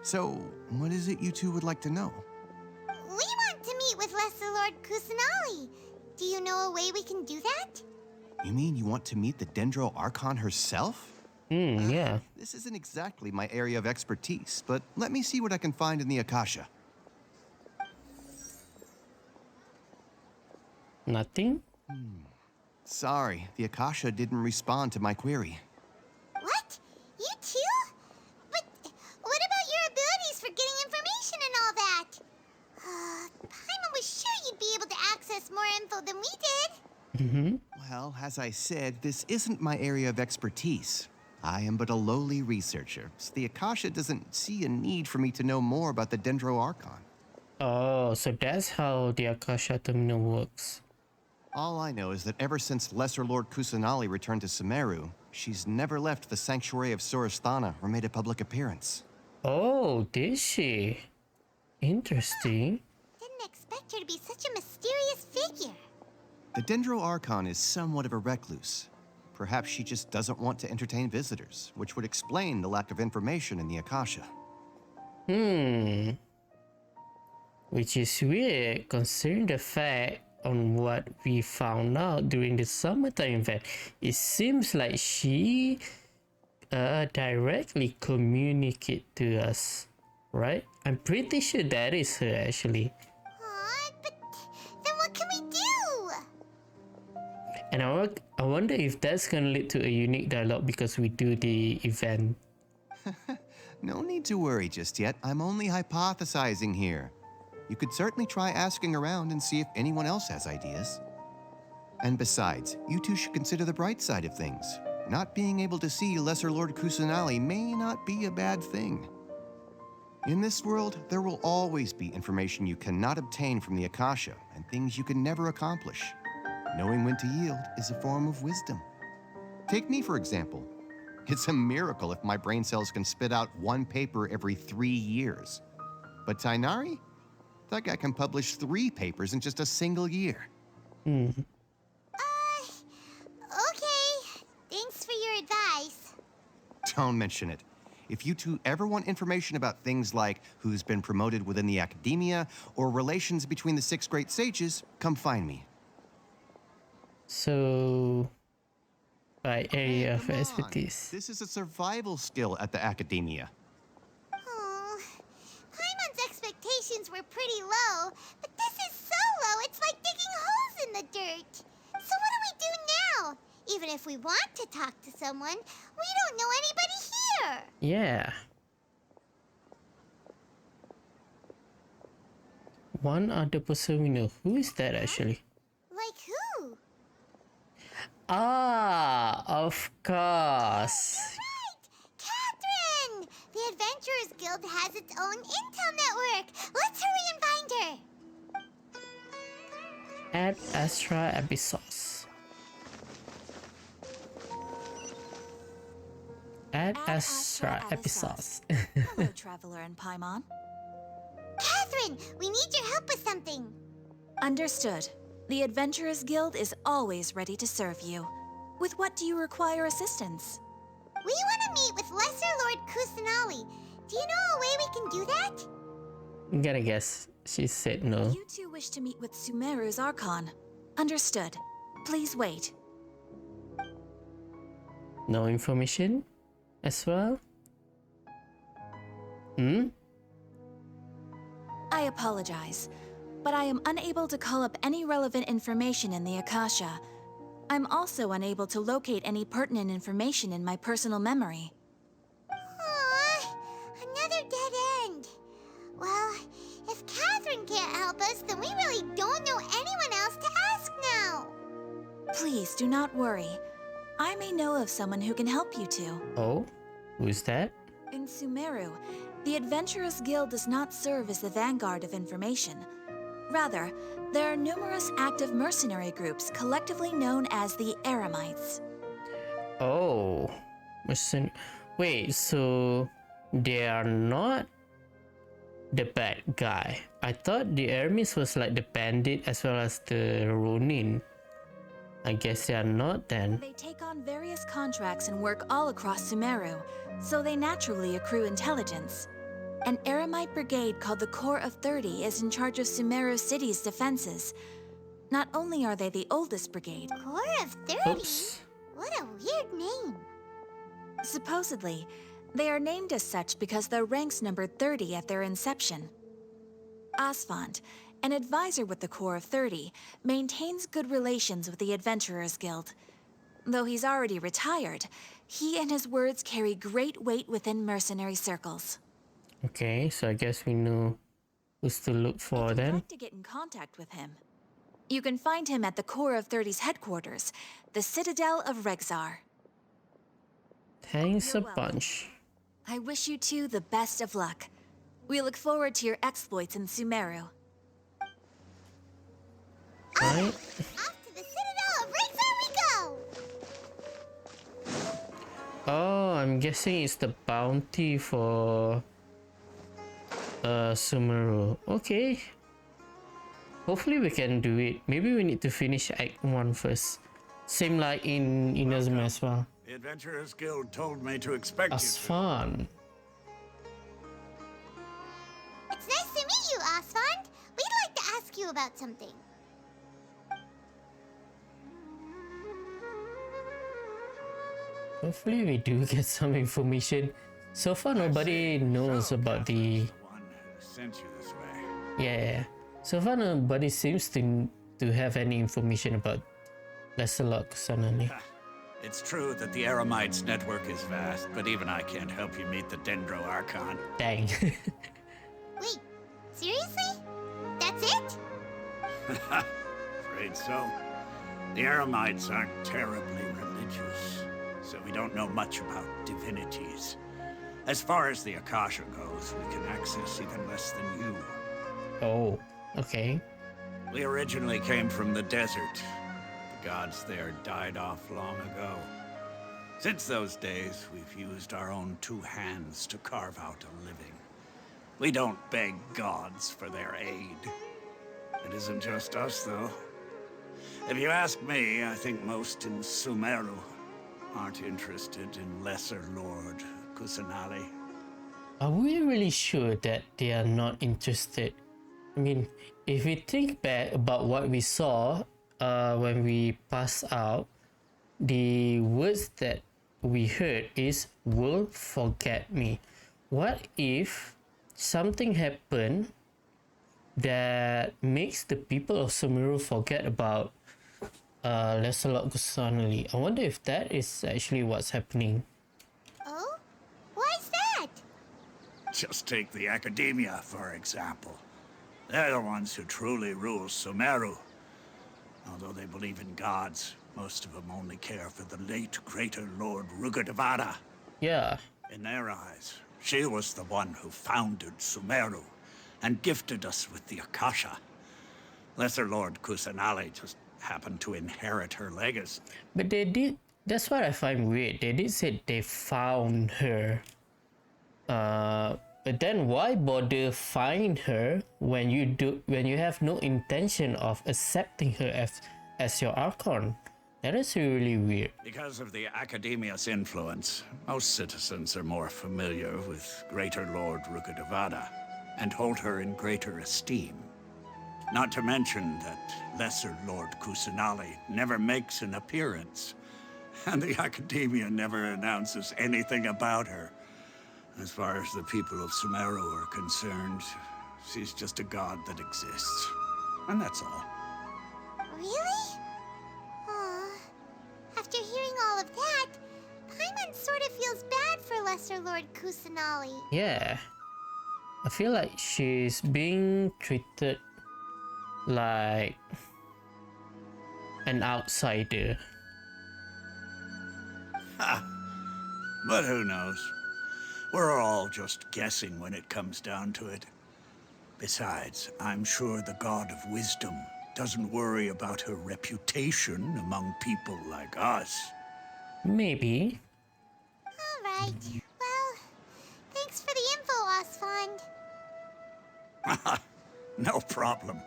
Speaker 9: So, what is it you two would like to know?
Speaker 2: We want to meet with Lesser Lord Kusanali. Do you know a way we can do that?
Speaker 9: You mean you want to meet the Dendro Archon herself?
Speaker 1: Yeah.
Speaker 9: This isn't exactly my area of expertise, but let me see what I can find in the Akasha.
Speaker 1: Nothing?
Speaker 9: Sorry, the Akasha didn't respond to my query.
Speaker 2: What? You too? But what about your abilities for getting information and all that? Paimon was sure you'd be able to access more info than we did.
Speaker 1: Mm-hmm.
Speaker 9: Well, as I said, this isn't my area of expertise. I am but a lowly researcher, so the Akasha doesn't see a need for me to know more about the Dendro Archon.
Speaker 1: Oh, so that's how the Akasha terminal works.
Speaker 9: All I know is that ever since Lesser Lord Kusanali returned to Sumeru, she's never left the Sanctuary of Sorasthana or made a public appearance.
Speaker 1: Oh, did she? Interesting.
Speaker 2: Didn't expect her to be such a mysterious figure.
Speaker 9: The Dendro Archon is somewhat of a recluse. Perhaps she just doesn't want to entertain visitors, which would explain the lack of information in the Akasha.
Speaker 1: Which is weird considering the fact on what we found out during the summertime event. It seems like she directly communicate to us, right? I'm pretty sure that is her actually.
Speaker 2: Aw, but then what can we do?
Speaker 1: And I wonder if that's gonna lead to a unique dialogue because we do the event.
Speaker 9: No need to worry just yet. I'm only hypothesizing here. You could certainly try asking around and see if anyone else has ideas. And besides, you two should consider the bright side of things. Not being able to see Lesser Lord Kusanali may not be a bad thing. In this world, there will always be information you cannot obtain from the Akasha and things you can never accomplish. Knowing when to yield is a form of wisdom. Take me, for example. It's a miracle if my brain cells can spit out one paper every 3 years. But Tainari? That guy can publish 3 papers in just a single year.
Speaker 1: Mm.
Speaker 2: Okay. Thanks for your advice.
Speaker 9: Don't mention it. If you two ever want information about things like who's been promoted within the academia or relations between the 6 great sages, come find me.
Speaker 1: So, by area of
Speaker 9: Come on.
Speaker 1: expertise.
Speaker 9: This is a survival skill at the academia.
Speaker 2: Oh, Paimon's expectations were pretty low, but this is so low, it's like digging holes in the dirt. So what do we do now? Even if we want to talk to someone, we don't know anybody here.
Speaker 1: Yeah. One other person we know. Who is that actually?
Speaker 2: Like who?
Speaker 1: Ah, of course.
Speaker 2: Right! Catherine! The Adventurers Guild has its own intel network. Let's hurry and find her.
Speaker 1: Ad Astra Abyssos. Ad Astra Abyssos.
Speaker 10: Hello, Traveler and Paimon.
Speaker 2: Catherine, we need your help with something.
Speaker 10: Understood. The Adventurers Guild is always ready to serve you. With what do you require assistance?
Speaker 2: We want to meet with Lesser Lord Kusanali. Do you know a way we can do that?
Speaker 1: I'm gonna guess she said no.
Speaker 10: You two wish to meet with Sumeru's Archon. Understood. Please wait.
Speaker 1: No information as well? Hmm?
Speaker 10: I apologize, but I am unable to call up any relevant information in the Akasha. I'm also unable to locate any pertinent information in my personal memory.
Speaker 2: Aww, another dead end. Well, if Catherine can't help us, then we really don't know anyone else to ask now.
Speaker 10: Please do not worry. I may know of someone who can help you two.
Speaker 1: Oh? Who's that?
Speaker 10: In Sumeru, the Adventurers Guild does not serve as the vanguard of information. Rather, there are numerous active mercenary groups collectively known as the Eremites.
Speaker 1: Oh. Wait, so they are not the bad guy. I thought the Hermes was like the bandit as well as the Ronin. I guess they are not then.
Speaker 10: They take on various contracts and work all across Sumeru, so they naturally accrue intelligence. An Eremite brigade called the Corps of 30 is in charge of Sumeru City's defenses. Not only are they the oldest brigade,
Speaker 2: Corps of 30?
Speaker 1: Oops.
Speaker 2: What a weird name.
Speaker 10: supposedly, they are named as such because their ranks numbered 30 at their inception. Asfand, an advisor with the Corps of 30, maintains good relations with the Adventurers Guild. Though he's already retired, he and his words carry great weight within mercenary circles.
Speaker 1: Okay, so I guess we know who's to look for
Speaker 10: If you'd
Speaker 1: then.
Speaker 10: like to get in contact with him, you can find him at the Corps of 30's headquarters, the Citadel of Rexar.
Speaker 1: Thanks a
Speaker 10: You're welcome.
Speaker 1: bunch.
Speaker 10: I wish you two the best of luck. We look forward to your exploits in Sumeru.
Speaker 1: Right?
Speaker 2: Off to the Citadel of Rexar we go!
Speaker 1: Oh, I'm guessing it's the bounty for Sumeru. Okay. Hopefully we can do it. Maybe we need to finish Act 1 first. Same like in Inazuma as well.
Speaker 6: The Adventurers Guild told me to expect you.
Speaker 1: Asfan.
Speaker 2: It's nice to meet you, Asfand. We'd like to ask you about something.
Speaker 1: Hopefully we do get some information. So far nobody knows about the...
Speaker 6: One who sent you this way.
Speaker 1: Yeah. So far nobody seems to have any information about Lesser Lord Kusanali.
Speaker 6: It's true that the Eremites network is vast, but even I can't help you meet the Dendro Archon.
Speaker 1: Dang.
Speaker 2: Wait, seriously? That's it?
Speaker 6: Afraid so. The Eremites aren't terribly religious, so we don't know much about divinities. As far as the Akasha goes, we can access even less than you.
Speaker 1: Oh, okay.
Speaker 6: We originally came from the desert. The gods there died off long ago. Since those days, we've used our own two hands to carve out a living. We don't beg gods for their aid. It isn't just us, though. If you ask me, I think most in Sumeru aren't interested in Lesser Lord Kusanali.
Speaker 1: Are we really sure that they are not interested? I mean, if we think back about what we saw when we passed out, the words that we heard is "will forget me." What if something happened that makes the people of Sumeru forget about Lesser Lord Kusanali? I wonder if that is actually what's happening.
Speaker 2: Oh? Why's that?
Speaker 6: Just take the Academia, for example. They're the ones who truly rule Sumeru. Although they believe in gods, most of them only care for the late Greater Lord Rugadavada.
Speaker 1: Yeah.
Speaker 6: In their eyes, she was the one who founded Sumeru and gifted us with the Akasha. Lesser Lord Kusanali just happened to inherit her legacy.
Speaker 1: But they did. That's what I find weird. They did say they found her. But then why bother find her when you have no intention of accepting her as your Archon? That is really weird.
Speaker 6: Because of the Academia's influence, most citizens are more familiar with Greater Lord Rukkhadevada and hold her in greater esteem. Not to mention that Lesser Lord Kusanali never makes an appearance, and the Academia never announces anything about her. As far as the people of Sumeru are concerned, she's just a god that exists. And that's all.
Speaker 2: Really? Aw. After hearing all of that, Paimon sort of feels bad for Lesser Lord Kusanali.
Speaker 1: Yeah. I feel like she's being treated like an outsider.
Speaker 6: But who knows? We're all just guessing when it comes down to it. Besides, I'm sure the God of Wisdom doesn't worry about her reputation among people like us.
Speaker 1: Maybe.
Speaker 2: Alright. Well, thanks for the info, Osfond.
Speaker 6: No problem.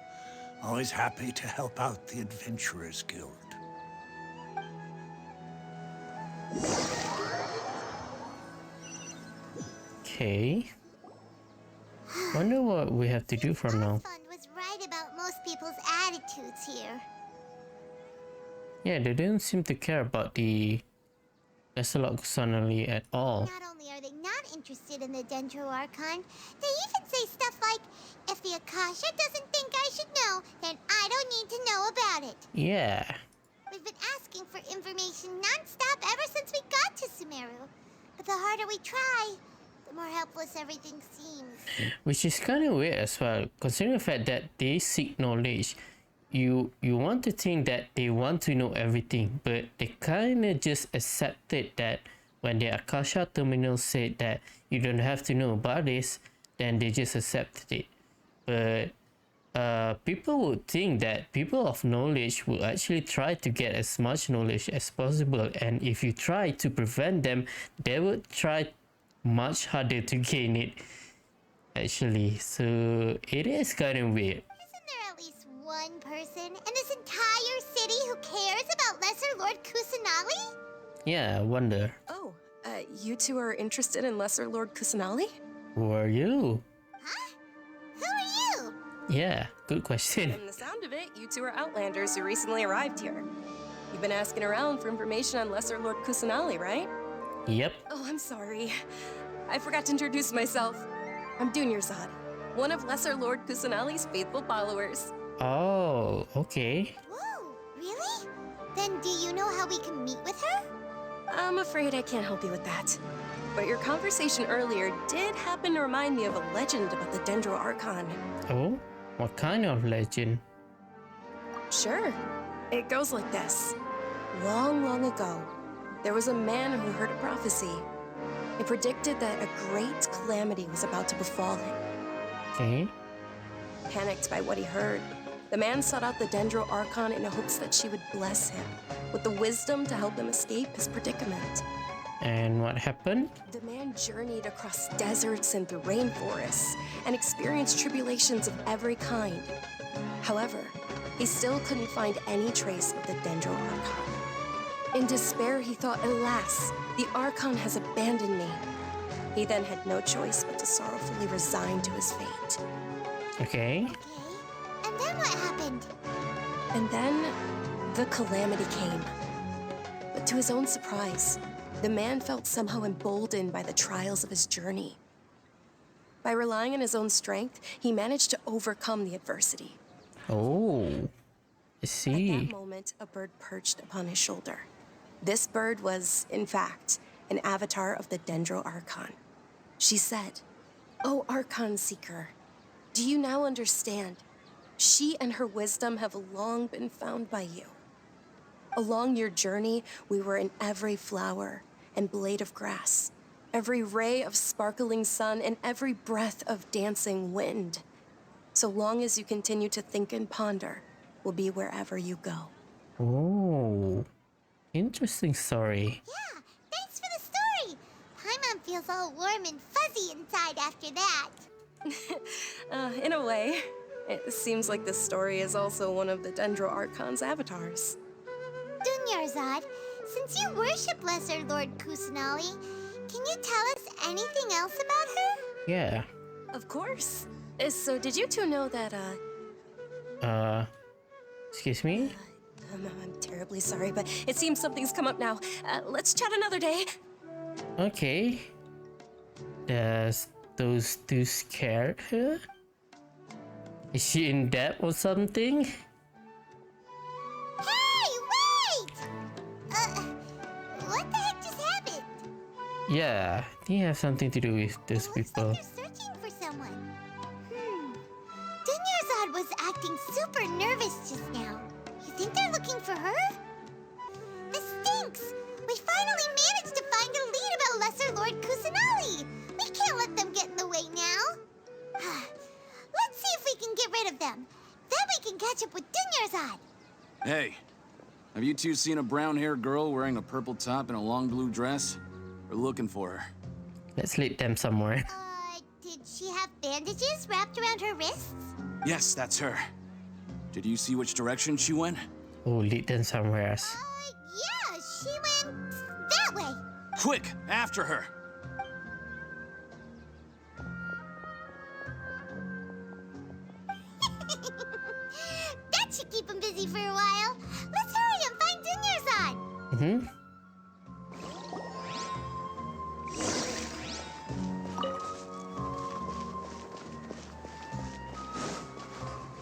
Speaker 6: Always happy to help out the Adventurers Guild.
Speaker 1: Okay. Wonder what we have to do from now.
Speaker 2: Osfond was right about most people's attitudes here.
Speaker 1: Yeah, they don't seem to care about the Lesser Lord Kusanali at all.
Speaker 2: Not only are they not interested in the Dendro Archon, they even say stuff like, if the Akasha doesn't think I should know, then I don't need to know about it.
Speaker 1: Yeah.
Speaker 2: We've been asking for information non-stop ever since we got to Sumeru. But the harder we try, the more helpless everything seems.
Speaker 1: Which is kind of weird as well, considering the fact that they seek knowledge. You want to think that they want to know everything, but they kind of just accepted that when the Akasha terminal said that you don't have to know about this, then they just accepted it. But people would think that people of knowledge will actually try to get as much knowledge as possible, and if you try to prevent them, they would try much harder to gain it, actually. So it is kind of weird.
Speaker 2: Isn't there at least one person in this entire city who cares about Lesser Lord Kusanali?
Speaker 1: Yeah, I wonder.
Speaker 11: Oh, you two are interested in Lesser Lord Kusanali?
Speaker 1: Who are you?
Speaker 2: Huh? Who are you?
Speaker 1: Yeah, good question.
Speaker 11: From the sound of it, you two are Outlanders who recently arrived here. You've been asking around for information on Lesser Lord Kusanali, right?
Speaker 1: Yep.
Speaker 11: Oh, I'm sorry. I forgot to introduce myself. I'm Dunyarzad, one of Lesser Lord Kusanali's faithful followers.
Speaker 1: Oh, okay.
Speaker 2: Whoa, really? Then do you know how we can meet with her?
Speaker 11: I'm afraid I can't help you with that. But your conversation earlier did happen to remind me of a legend about the Dendro Archon.
Speaker 1: Oh, what kind of legend?
Speaker 11: Sure. It goes like this. Long, long ago, there was a man who heard a prophecy. It predicted that a great calamity was about to befall him.
Speaker 1: Okay.
Speaker 11: Panicked by what he heard, the man sought out the Dendro Archon in hopes that she would bless him with the wisdom to help him escape his predicament.
Speaker 1: And what happened?
Speaker 11: The man journeyed across deserts and through rainforests and experienced tribulations of every kind. However, he still couldn't find any trace of the Dendro Archon. In despair, he thought, alas, the Archon has abandoned me. He then had no choice but to sorrowfully resign to his fate.
Speaker 1: Okay.
Speaker 2: Okay. And then what happened?
Speaker 11: And then, the calamity came. But to his own surprise, the man felt somehow emboldened by the trials of his journey. By relying on his own strength, he managed to overcome the adversity.
Speaker 1: Oh, I
Speaker 11: At
Speaker 1: see.
Speaker 11: that moment, a bird perched upon his shoulder. This bird was, in fact, an avatar of the Dendro Archon. She said, "O Archon Seeker, do you now understand? She and her wisdom have long been found by you. Along your journey, we were in every flower and blade of grass, every ray of sparkling sun, and every breath of dancing wind. So long as you continue to think and ponder, we'll be wherever you go."
Speaker 1: Oh, interesting story.
Speaker 2: Yeah, thanks for the story. Paimon feels all warm and fuzzy inside after that.
Speaker 11: In a way, it seems like this story is also one of the Dendro Archon's avatars.
Speaker 2: Dunyarzad, since you worship Lesser Lord Kusanali, can you tell us anything else about her?
Speaker 1: Yeah.
Speaker 11: Of course. So did you two know that,
Speaker 1: Excuse me?
Speaker 11: I'm terribly sorry, but it seems something's come up now. Let's chat another day.
Speaker 1: Okay. Does those two scare her? Is she in debt or something?
Speaker 2: Hey, wait! What the heck just happened?
Speaker 1: Yeah, I think it has something to do with those people.
Speaker 2: Looks like they're searching for someone. Dunyarzad was acting super nervous just now. You think they're looking for her? This stinks! We finally managed to find a lead about Lesser Lord Kusanali! We can't let them get in the way now. Let's see if we can get rid of them. Then we can catch up with Dunyarzad.
Speaker 12: Hey, have you two seen a brown-haired girl wearing a purple top and a long blue dress? We're looking for her.
Speaker 1: Let's lead them somewhere.
Speaker 2: Did she have bandages wrapped around her wrists?
Speaker 12: Yes, that's her. Did you see which direction she went?
Speaker 1: Oh, lead them somewhere else.
Speaker 2: Yeah, she went that way.
Speaker 12: Quick, after her!
Speaker 2: That should keep him busy for a while. Let's hurry and find Dunyarzad.
Speaker 1: Mm-hmm.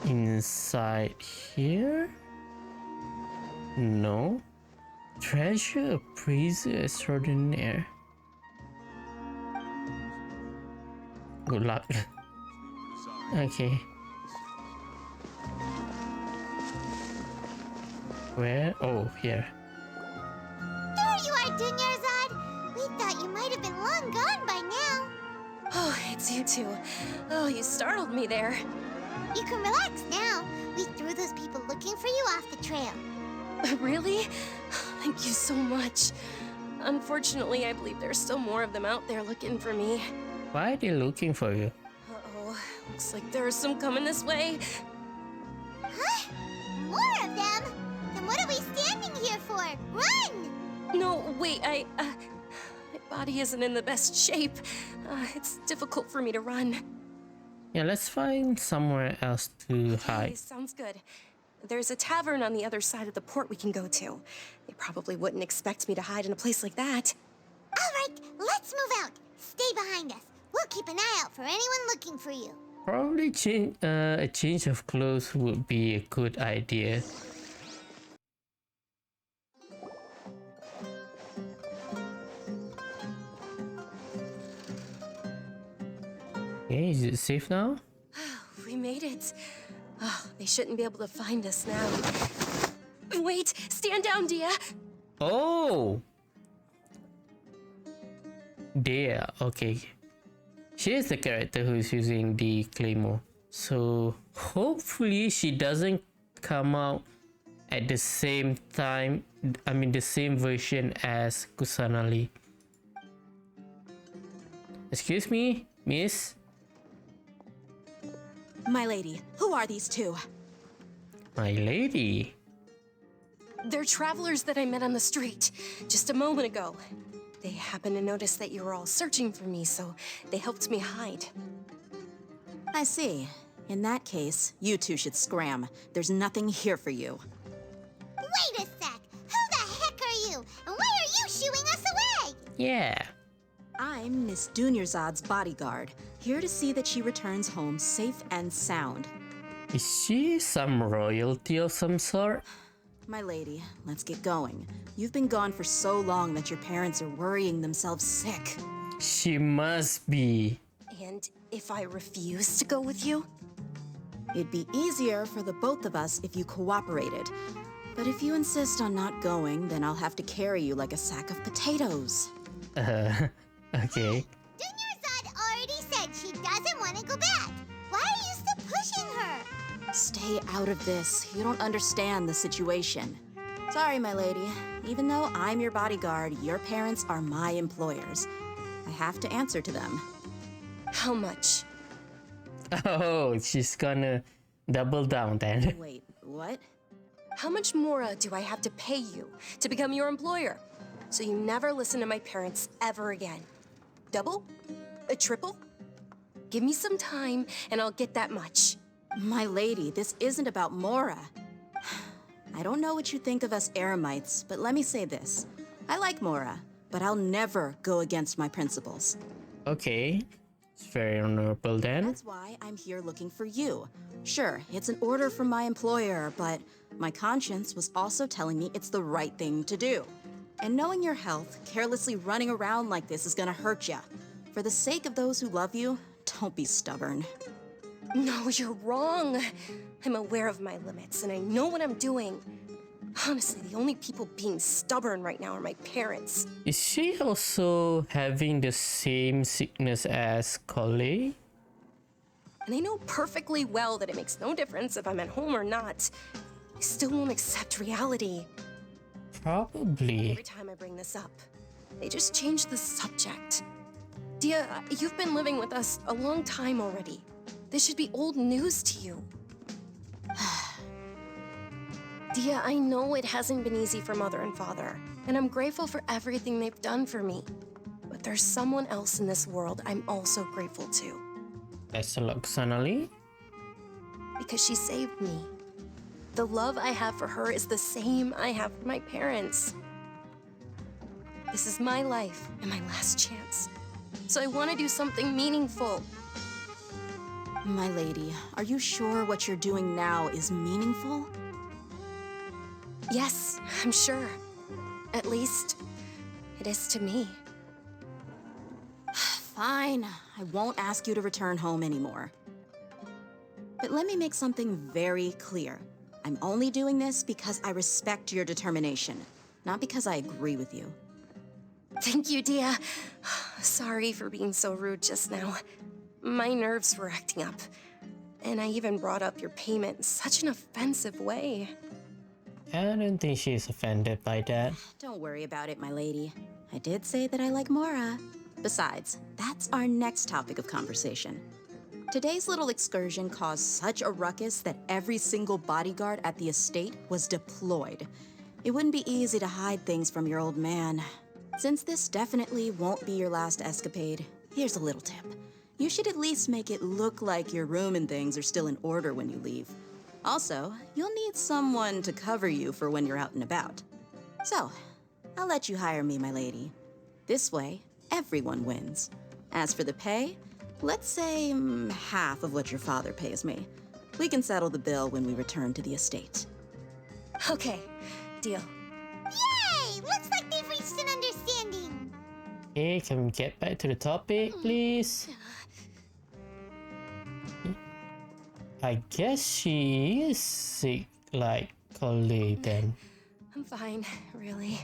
Speaker 1: Inside here? No. Treasure appraiser extraordinaire. Good luck. Okay. Where? Oh, here.
Speaker 2: There you are, Dunyarzad. We thought you might have been long gone by now.
Speaker 11: Oh, it's you two. Oh, you startled me there.
Speaker 2: You can relax now. We threw those people looking for you off the trail.
Speaker 11: Really? Thank you so much. Unfortunately, I believe there's still more of them out there looking for me.
Speaker 1: Why are they looking for you?
Speaker 11: Uh-oh. Looks like there's some coming this way.
Speaker 2: Huh? More of them? Then what are we standing here for? Run!
Speaker 11: No, wait, my body isn't in the best shape. It's difficult for me to run.
Speaker 1: Yeah, let's find somewhere else to
Speaker 11: Okay,
Speaker 1: hide.
Speaker 11: sounds good. There's a tavern on the other side of the port we can go to. They probably wouldn't expect me to hide in a place like that.
Speaker 2: All right, let's move out. Stay behind us. We'll keep an eye out for anyone looking for you.
Speaker 1: Probably a change of clothes would be a good idea. Okay, is it safe now?
Speaker 11: We made it. Oh, they shouldn't be able to find us now. Wait, stand down, Dia.
Speaker 1: Oh! There, okay. She is the character who's using the claymore. So hopefully she doesn't come out at the same time, the same version as Kusanali. Excuse me, miss?
Speaker 13: My lady, who are these two?
Speaker 1: My lady?
Speaker 11: They're travelers that I met on the street just a moment ago. They happened to notice that you were all searching for me, so they helped me hide.
Speaker 13: I see. In that case, you two should scram. There's nothing here for you.
Speaker 2: Wait a sec. Who the heck are you? And why are you shooing us away?
Speaker 1: Yeah.
Speaker 13: I'm Miss Dunyarzad's bodyguard, here to see that she returns home safe and sound.
Speaker 1: Is she some royalty of some sort?
Speaker 13: My lady, let's get going. You've been gone for so long that your parents are worrying themselves sick.
Speaker 1: She must be.
Speaker 11: And if I refuse to go with you?
Speaker 13: It'd be easier for the both of us if you cooperated. But if you insist on not going, then I'll have to carry you like a sack of potatoes.
Speaker 1: Okay.
Speaker 2: Dunyarzad already said she doesn't want to go back. Why are you still pushing her?
Speaker 13: Stay out of this. You don't understand the situation. Sorry, my lady. Even though I'm your bodyguard, your parents are my employers. I have to answer to them.
Speaker 11: How much?
Speaker 1: Oh, she's gonna double down then.
Speaker 13: Wait, what?
Speaker 11: How much more do I have to pay you to become your employer? So you never listen to my parents ever again. Double? A triple? Give me some time and I'll get that much.
Speaker 13: My lady, this isn't about Mora. I don't know what you think of us Eremites, but let me say this. I like Mora, but I'll never go against my principles.
Speaker 1: Okay, it's very honorable then.
Speaker 13: That's why I'm here looking for you. Sure, it's an order from my employer, but my conscience was also telling me it's the right thing to do. And knowing your health, carelessly running around like this is gonna hurt ya. For the sake of those who love you, don't be stubborn.
Speaker 11: No, you're wrong. I'm aware of my limits and I know what I'm doing. Honestly, the only people being stubborn right now are my parents.
Speaker 1: Is she also having the same sickness as Collei?
Speaker 11: And I know perfectly well that it makes no difference if I'm at home or not. I still won't accept reality.
Speaker 1: Probably.
Speaker 11: Every time I bring this up, they just change the subject. Dia, you've been living with us a long time already. This should be old news to you. Dia, I know it hasn't been easy for Mother and Father, and I'm grateful for everything they've done for me. But there's someone else in this world I'm also grateful to.
Speaker 1: That's Loxanali?
Speaker 11: Because she saved me. The love I have for her is the same I have for my parents. This is my life and my last chance. So I want to do something meaningful.
Speaker 13: My lady, are you sure what you're doing now is meaningful?
Speaker 11: Yes, I'm sure. At least, it is to me.
Speaker 13: Fine, I won't ask you to return home anymore. But let me make something very clear. I'm only doing this because I respect your determination, not because I agree with you.
Speaker 11: Thank you, Dia. Sorry for being so rude just now. My nerves were acting up. And I even brought up your payment in such an offensive way.
Speaker 1: I don't think she's offended by that.
Speaker 13: Don't worry about it, my lady. I did say that I like Mora. Besides, that's our next topic of conversation. Today's little excursion caused such a ruckus that every single bodyguard at the estate was deployed. It wouldn't be easy to hide things from your old man. Since this definitely won't be your last escapade, here's a little tip. You should at least make it look like your room and things are still in order when you leave. Also, you'll need someone to cover you for when you're out and about. So, I'll let you hire me, my lady. This way, everyone wins. As for the pay, let's say half of what your father pays me. We can settle the bill when we return to the estate.
Speaker 11: Okay, deal.
Speaker 2: Yay! Looks like they've reached an understanding.
Speaker 1: Okay, can we get back to the topic, please? I guess she is sick like Collei then.
Speaker 11: I'm fine, really.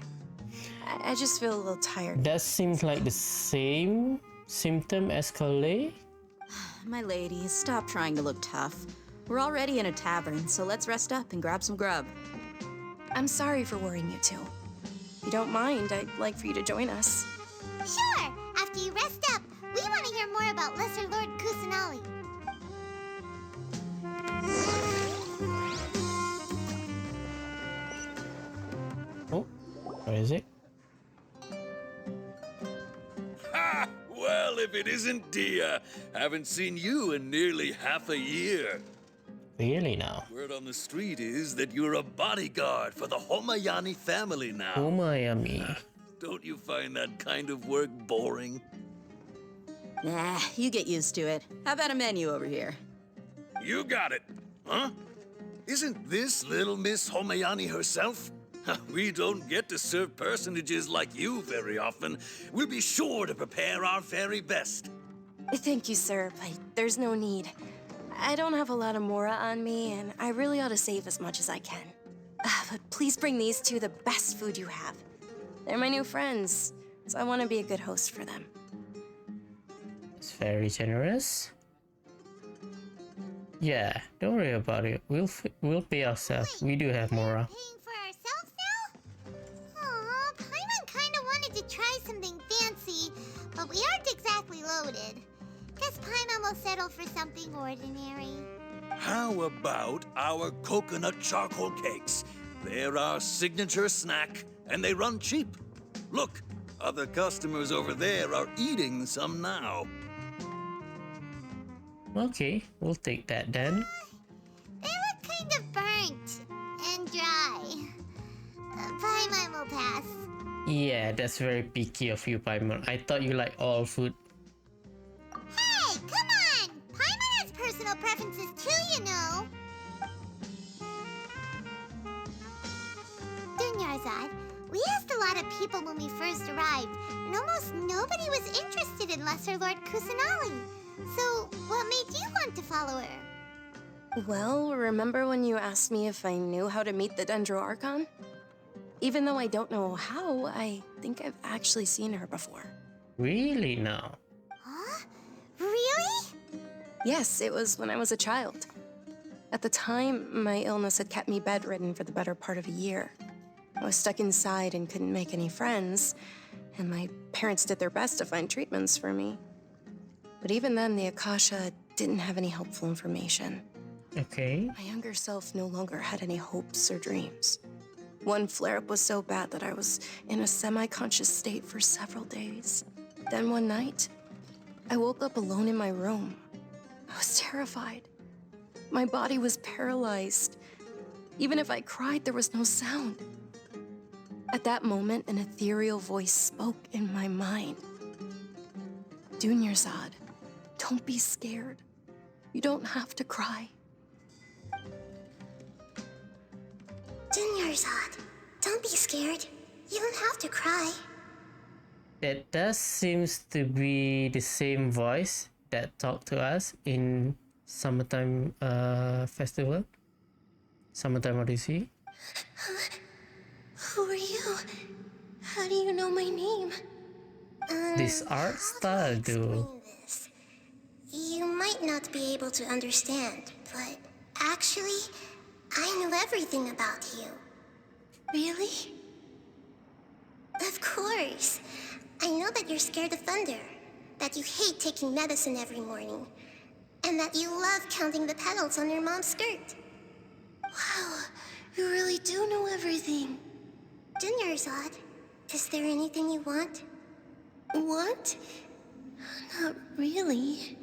Speaker 11: I just feel a little tired.
Speaker 1: That seems like the same symptom as Collei.
Speaker 13: My lady, stop trying to look tough. We're already in a tavern, so let's rest up and grab some grub.
Speaker 11: I'm sorry for worrying you two. If you don't mind, I'd like for you to join us.
Speaker 2: Sure! After you rest up, we want to hear more about Lesser Lord Kusanali.
Speaker 1: Oh, what is it?
Speaker 14: Ha! Well, if it isn't Dia. Haven't seen you in nearly half a year.
Speaker 1: Really now?
Speaker 14: Word on the street is that you're a bodyguard for the Homayani family now.
Speaker 1: Homayami.
Speaker 14: Don't you find that kind of work boring?
Speaker 13: Nah, you get used to it. How about a menu over here?
Speaker 14: You got it. Huh? Isn't this little Miss Homayani herself? We don't get to serve personages like you very often. We'll be sure to prepare our very best.
Speaker 11: Thank you, sir, but there's no need. I don't have a lot of Mora on me, and I really ought to save as much as I can. But please bring these two the best food you have. They're my new friends, so I want to be a good host for them.
Speaker 1: It's very generous. Yeah, don't worry about it. We'll pay ourselves. We do have Mora.
Speaker 2: Paying for ourselves now? Aw, Paimon kinda wanted to try something fancy, but we aren't exactly loaded. Guess Paimon will settle for something ordinary.
Speaker 14: How about our coconut charcoal cakes? They're our signature snack, and they run cheap. Look, other customers over there are eating some now.
Speaker 1: Okay, we'll take that then.
Speaker 2: They look kind of burnt and dry. Paimon will pass.
Speaker 1: Yeah, that's very picky of you, Paimon. I thought you like all food.
Speaker 2: Hey, come on! Paimon has personal preferences too, you know. Dunyarzad, we asked a lot of people when we first arrived, and almost nobody was interested in Lesser Lord Kusanali. So, what made you want to follow her?
Speaker 11: Well, remember when you asked me if I knew how to meet the Dendro Archon? Even though I don't know how, I think I've actually seen her before.
Speaker 1: Really now?
Speaker 2: Huh? Really?
Speaker 11: Yes, it was when I was a child. At the time, my illness had kept me bedridden for the better part of a year. I was stuck inside and couldn't make any friends, and my parents did their best to find treatments for me. But even then, the Akasha didn't have any helpful information.
Speaker 1: Okay.
Speaker 11: My younger self no longer had any hopes or dreams. One flare-up was so bad that I was in a semi-conscious state for several days. Then one night, I woke up alone in my room. I was terrified. My body was paralyzed. Even if I cried, there was no sound. At that moment, an ethereal voice spoke in my mind. Dunyarzad, don't be scared. You don't have to cry.
Speaker 2: Dunyarzad, don't be scared. You don't have to cry.
Speaker 1: That does seems to be the same voice that talked to us in Summertime Festival. Summertime Odyssey.
Speaker 2: Who are you? How do you know my name?
Speaker 1: This art style, dude.
Speaker 2: You might not be able to understand, but actually, I know everything about you. Really? Of course. I know that you're scared of thunder, that you hate taking medicine every morning, and that you love counting the petals on your mom's skirt. Wow, you really do know everything. Dunyarzad, is there anything you want? Want? Not really.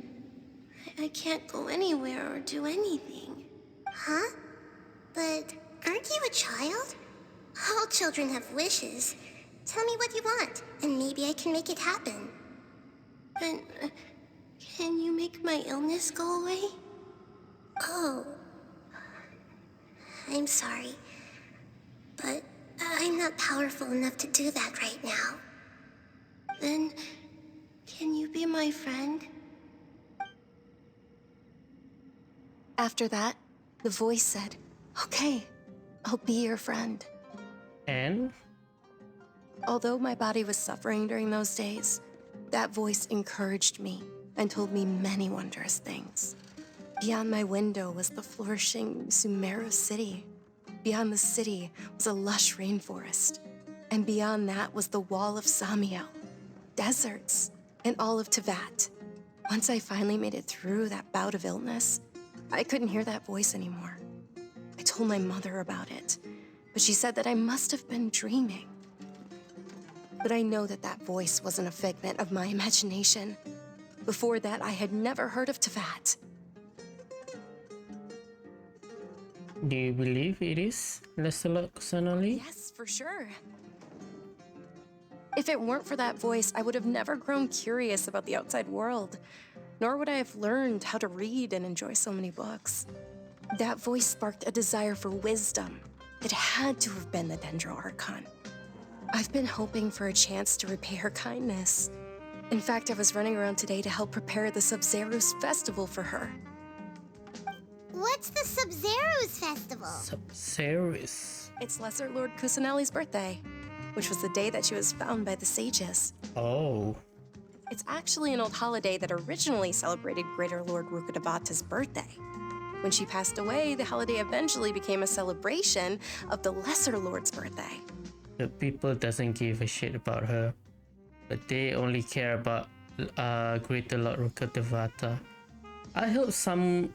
Speaker 2: I can't go anywhere or do anything. Huh? But aren't you a child? All children have wishes. Tell me what you want, and maybe I can make it happen. But can you make my illness go away? Oh. I'm sorry. But I'm not powerful enough to do that right now. Then, can you be my friend?
Speaker 11: After that, the voice said, "Okay, I'll be your friend."
Speaker 1: And?
Speaker 11: Although my body was suffering during those days, that voice encouraged me and told me many wondrous things. Beyond my window was the flourishing Sumeru city. Beyond the city was a lush rainforest. And beyond that was the wall of Samiel, deserts, and all of Teyvat. Once I finally made it through that bout of illness, I couldn't hear that voice anymore. I told my mother about it, but she said that I must have been dreaming. But I know that that voice wasn't a figment of my imagination. Before that, I had never heard of Teyvat.
Speaker 1: Do you believe it is Lesser Lord Kusanali?
Speaker 11: Yes, for sure. If it weren't for that voice, I would have never grown curious about the outside world, nor would I have learned how to read and enjoy so many books. That voice sparked a desire for wisdom. It had to have been the Dendro Archon. I've been hoping for a chance to repay her kindness. In fact, I was running around today to help prepare the Sub-Zerus festival for her.
Speaker 2: What's the Sub-Zerus festival?
Speaker 1: Sub-Zerus.
Speaker 11: It's Lesser Lord Kusanali's birthday, which was the day that she was found by the sages.
Speaker 1: Oh.
Speaker 11: It's actually an old holiday that originally celebrated Greater Lord Rukkhadevata's birthday. When she passed away, the holiday eventually became a celebration of the Lesser Lord's birthday.
Speaker 1: The people doesn't give a shit about her, but they only care about Greater Lord Rukkhadevata. I hope some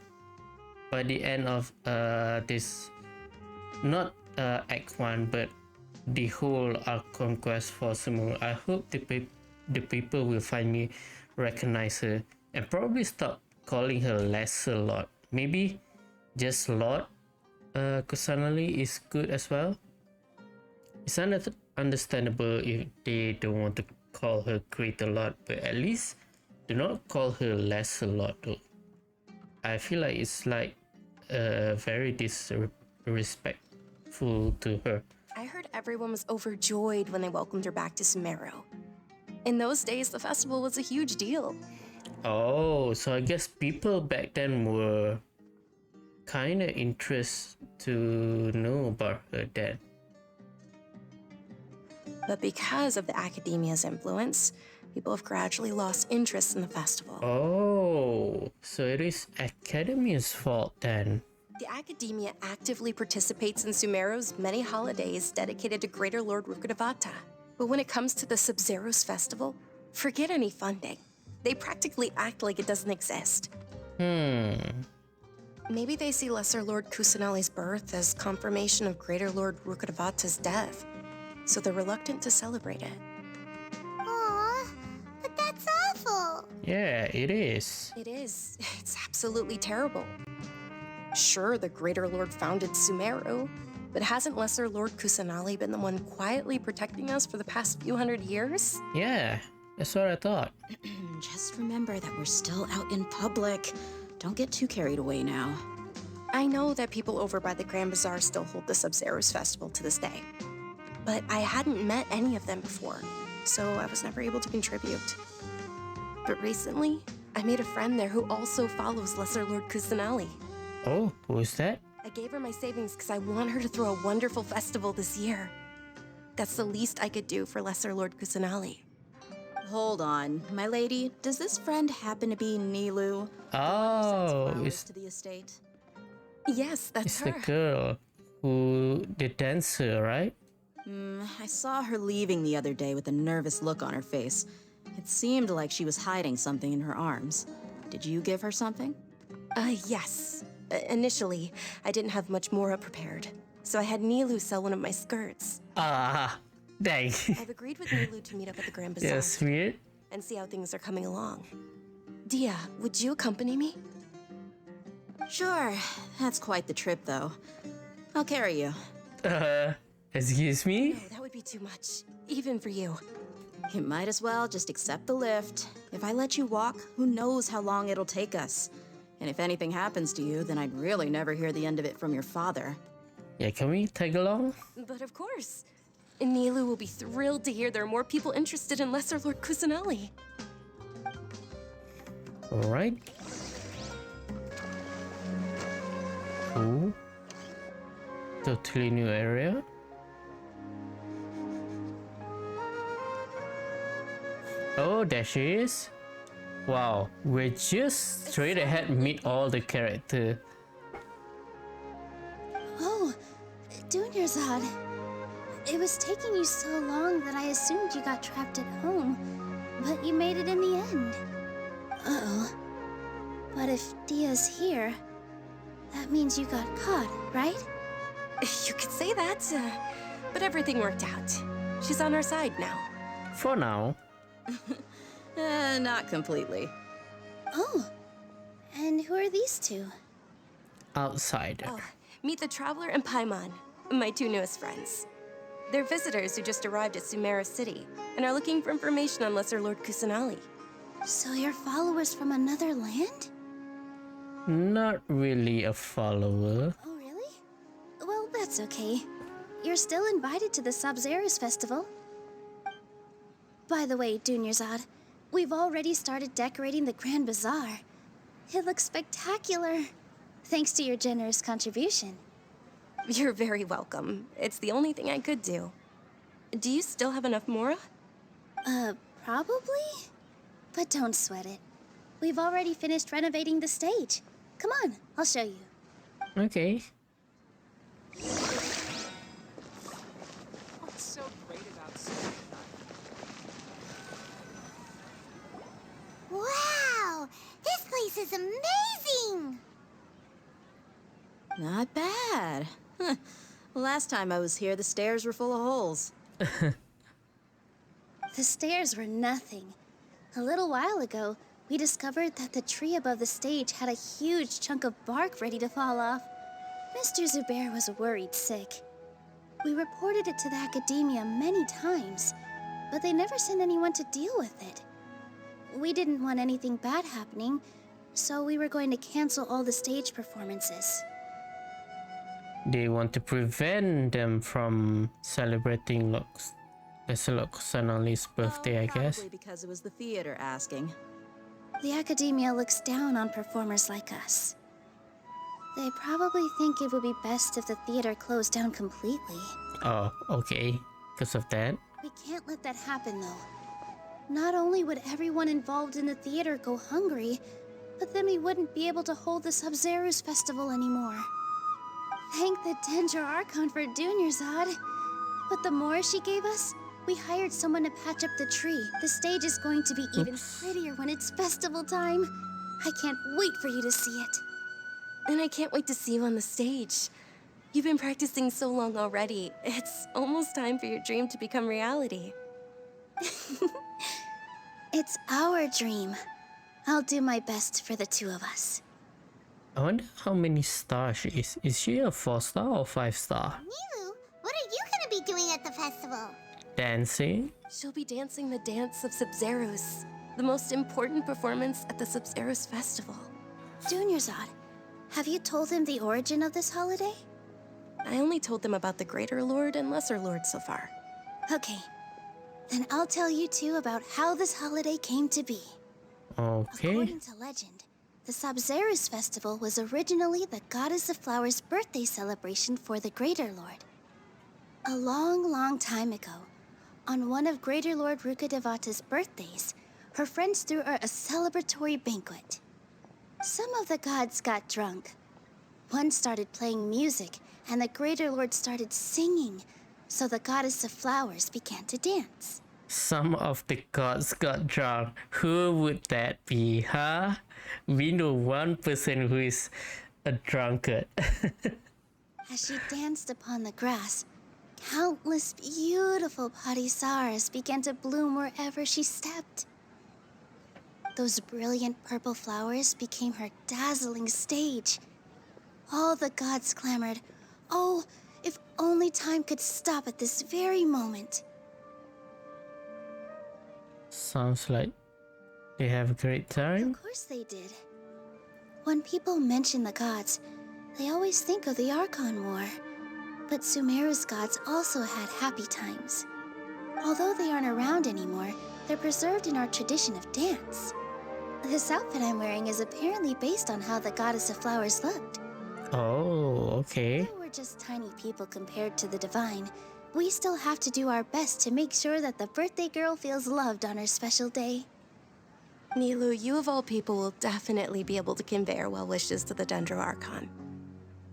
Speaker 1: by the end of this, not Act 1, but the whole Archon quest for Sumeru. I hope the people will finally recognize her and probably stop calling her Lesser Lord. Maybe just Lord Kusanali is good as well. It's understandable if they don't want to call her Greater Lord, but at least do not call her Lesser Lord though. I feel like it's like very disrespectful to her.
Speaker 11: I heard everyone was overjoyed when they welcomed her back to Sumeru. In those days, the festival was a huge deal.
Speaker 1: Oh, so I guess people back then were kind of interested to know about her then.
Speaker 11: But because of the academia's influence, people have gradually lost interest in the festival.
Speaker 1: Oh, so it is Academia's fault then.
Speaker 11: The academia actively participates in Sumeru's many holidays dedicated to Greater Lord Rukkhadevata. But when it comes to the Sub-Zero's festival, forget any funding. They practically act like it doesn't exist. Maybe they see Lesser Lord Kusanali's birth as confirmation of Greater Lord Rukkhadevata's death, so they're reluctant to celebrate it.
Speaker 2: Aw, but that's awful.
Speaker 1: Yeah, it is.
Speaker 11: It is. It's absolutely terrible. Sure, the Greater Lord founded Sumeru, but hasn't Lesser Lord Kusanali been the one quietly protecting us for the past few hundred years?
Speaker 1: Yeah, that's what I thought.
Speaker 13: Just remember that we're still out in public. Don't get too carried away now.
Speaker 11: I know that people over by the Grand Bazaar still hold the Sub-Zero's festival to this day, but I hadn't met any of them before, so I was never able to contribute. But recently, I made a friend there who also follows Lesser Lord Kusanali.
Speaker 1: Oh, who's that?
Speaker 11: I gave her my savings because I want her to throw a wonderful festival this year. That's the least I could do for Lesser Lord Kusanali.
Speaker 13: Hold on, my lady. Does this friend happen to be Nilu?
Speaker 1: Oh,
Speaker 13: it's to the estate.
Speaker 11: Yes, that's
Speaker 1: it's
Speaker 11: her.
Speaker 1: the girl who the dancer, right?
Speaker 13: I saw her leaving the other day with a nervous look on her face. It seemed like she was hiding something in her arms. Did you give her something?
Speaker 11: Yes. Initially, I didn't have much Mora prepared, so I had Nilu sell one of my skirts.
Speaker 1: Dang.
Speaker 11: I've agreed with Nilu to meet up at the Grand Bazaar.
Speaker 1: Yeah, sweet.
Speaker 11: And see how things are coming along. Dia, would you accompany me?
Speaker 13: Sure. That's quite the trip, though. I'll carry you.
Speaker 1: Excuse me?
Speaker 11: No, that would be too much, even for you.
Speaker 13: You might as well just accept the lift. If I let you walk, who knows how long it'll take us. And if anything happens to you, then I'd really never hear the end of it from your father.
Speaker 1: Yeah, can we tag along?
Speaker 11: But of course. Nilu will be thrilled to hear there are more people interested in Lesser Lord Kusanali.
Speaker 1: Alright. Cool. Totally new area. Oh, there she is. Wow, we're just straight ahead meet all the character.
Speaker 15: Oh, Dunyarzad. It was taking you so long that I assumed you got trapped at home, but you made it in the end. Uh-oh. But if Dia's here, that means you got caught, right?
Speaker 11: You could say that, but everything worked out. She's on our side now.
Speaker 1: For now.
Speaker 13: Not completely.
Speaker 15: Oh, and who are these two?
Speaker 1: Outsider.
Speaker 11: Oh, meet the Traveler and Paimon, my two newest friends. They're visitors who just arrived at Sumeru City and are looking for information on Lesser Lord Kusanali.
Speaker 15: So you're followers from another land?
Speaker 1: Not really a follower.
Speaker 15: Oh, really? Well, that's okay. You're still invited to the Sub-Zero's festival. By the way, Dunyarzad, we've already started decorating the Grand Bazaar. It looks spectacular, thanks to your generous contribution.
Speaker 11: You're very welcome. It's the only thing I could do. Do you still have enough Mora?
Speaker 15: Probably? But don't sweat it. We've already finished renovating the stage. Come on, I'll show you.
Speaker 1: Okay.
Speaker 5: What's so great about Sage?
Speaker 2: Wow! This place is amazing!
Speaker 13: Not bad. Last time I was here, the stairs were full of holes.
Speaker 15: The stairs were nothing. A little while ago, we discovered that the tree above the stage had a huge chunk of bark ready to fall off. Mr. Zubair was worried sick. We reported it to the academia many times, but they never sent anyone to deal with it. We didn't want anything bad happening, so we were going to cancel all the stage performances.
Speaker 1: They want to prevent them from celebrating Loxanali's birthday, I guess.
Speaker 13: Probably because it was the theater asking.
Speaker 15: The academia looks down on performers like us. They probably think it would be best if the theater closed down completely.
Speaker 1: Oh, okay. Because of that.
Speaker 15: We can't let that happen, though. Not only would everyone involved in the theater go hungry, but then we wouldn't be able to hold the Sub-Zero's festival anymore. Thank the Dendro Archon for Dunyarzad. But the more she gave us, we hired someone to patch up the tree. The stage is going to be even prettier when it's festival time. I can't wait for you to see it.
Speaker 11: And I can't wait to see you on the stage. You've been practicing so long already. It's almost time for your dream to become reality.
Speaker 15: It's our dream. I'll do my best for the two of us.
Speaker 1: I wonder how many stars she is. Is she a 4-star or 5-star?
Speaker 2: Nilu, what are you gonna be doing at the festival?
Speaker 1: Dancing?
Speaker 11: She'll be dancing the dance of Sub-Zeros, the most important performance at the Sub-Zeros festival.
Speaker 15: Dunyarzad, have you told him the origin of this holiday?
Speaker 11: I only told them about the Greater Lord and Lesser Lord so far.
Speaker 15: Okay. Then I'll tell you two about how this holiday came to be.
Speaker 1: Okay.
Speaker 15: According to legend, the Sub-Zeros festival was originally the Goddess of Flowers' birthday celebration for the Greater Lord. A long, long time ago, on one of Greater Lord Rukkhadevata's birthdays, her friends threw her a celebratory banquet. Some of the gods got drunk. One started playing music, and the Greater Lord started singing, so the Goddess of Flowers began to dance.
Speaker 1: Some of the gods got drunk. Who would that be, huh? We know one person who is a drunkard.
Speaker 15: As she danced upon the grass, countless beautiful parisaras began to bloom wherever she stepped. Those brilliant purple flowers became her dazzling stage. All the gods clamored, "Oh, if only time could stop at this very moment."
Speaker 1: Sounds like they have a great time.
Speaker 15: Of course they did. When people mention the gods, they always think of the Archon War. But Sumeru's gods also had happy times. Although they aren't around anymore, they're preserved in our tradition of dance. This outfit I'm wearing is apparently based on how the Goddess of Flowers looked.
Speaker 1: Oh, okay.
Speaker 15: Though we're just tiny people compared to the divine, we still have to do our best to make sure that the birthday girl feels loved on her special day.
Speaker 11: Nilu, you of all people will definitely be able to convey our well wishes to the Dendro Archon.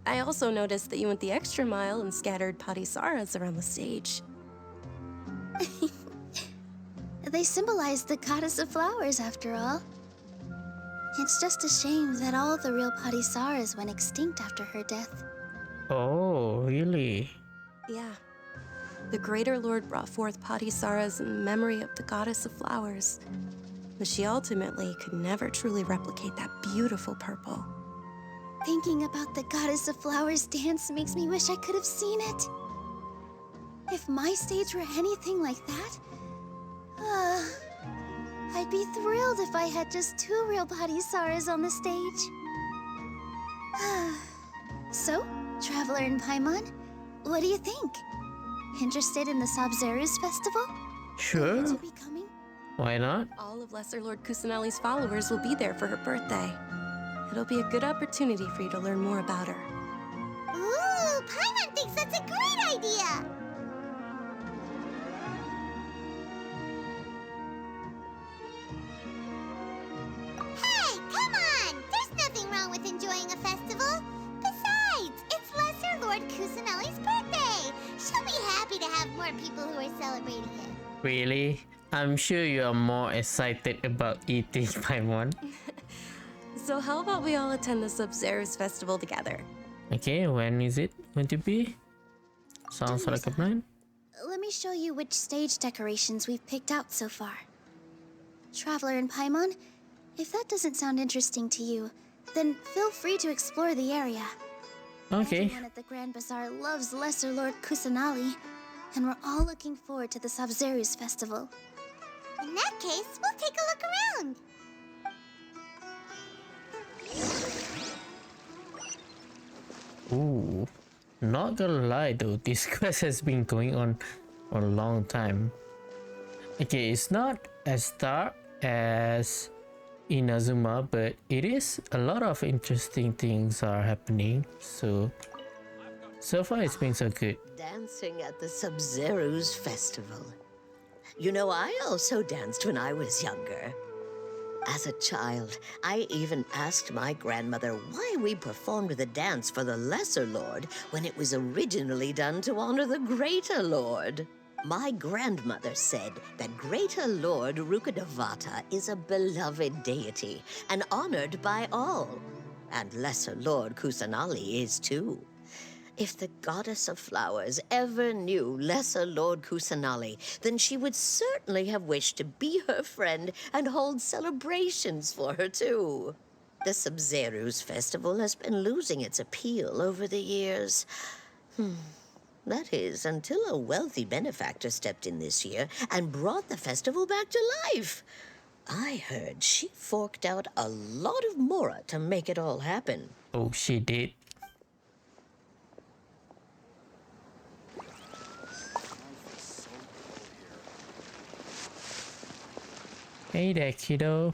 Speaker 11: I also noticed that you went the extra mile and scattered patisaras around the stage.
Speaker 15: They symbolize the Goddess of Flowers, after all. It's just a shame that all the real patisaras went extinct after her death.
Speaker 1: Oh, really?
Speaker 11: Yeah. The Greater Lord brought forth patisaras in memory of the Goddess of Flowers, but she ultimately could never truly replicate that beautiful purple.
Speaker 15: Thinking about the Goddess of Flowers dance makes me wish I could have seen it. If my stage were anything like that, I'd be thrilled if I had just 2 real patisaras on the stage. So, Traveler and Paimon, what do you think? Interested in the Sub-Zero's festival?
Speaker 1: Sure.
Speaker 15: To be coming?
Speaker 1: Why not?
Speaker 11: All of Lesser Lord Kusanali's followers will be there for her birthday. It'll be a good opportunity for you to learn more about her.
Speaker 2: Ooh, Paimon thinks that's a great idea! Hey, come on! There's nothing wrong with enjoying a festival. Besides, it's Lesser Lord Kusanali's birthday. She'll be happy to have more people who are celebrating it.
Speaker 1: Really? I'm sure you are more excited about eating, Paimon.
Speaker 11: So how about we all attend the Sub-Zeros festival together?
Speaker 1: Okay, when is it going to be? Sounds like a plan.
Speaker 15: Let me show you which stage decorations we've picked out so far. Traveler and Paimon, if that doesn't sound interesting to you, then feel free to explore the area.
Speaker 1: Okay.
Speaker 15: Everyone at the Grand Bazaar loves Lesser Lord Kusanali, and we're all looking forward to the Sabzeruz festival.
Speaker 2: In that case, we'll take a look around.
Speaker 1: Ooh. Not gonna lie though, this quest has been going on for a long time. Okay, it's not as dark as Inazuma, but it is a lot of interesting things are happening. So far it's been so good.
Speaker 16: Dancing at the Sabzeruz festival. You know, I also danced when I was younger. As a child, I even asked my grandmother why we performed the dance for the Lesser Lord when it was originally done to honor the Greater Lord. My grandmother said that Greater Lord Rukkhadevata is a beloved deity and honored by all. And Lesser Lord Kusanali is too. If the goddess of flowers ever knew Lesser Lord Kusanali, then she would certainly have wished to be her friend and hold celebrations for her too. The Sabzeruz festival has been losing its appeal over the years. That is, until a wealthy benefactor stepped in this year and brought the festival back to life. I heard she forked out a lot of mora to make it all happen.
Speaker 1: Oh, she did. Hey there, kiddo.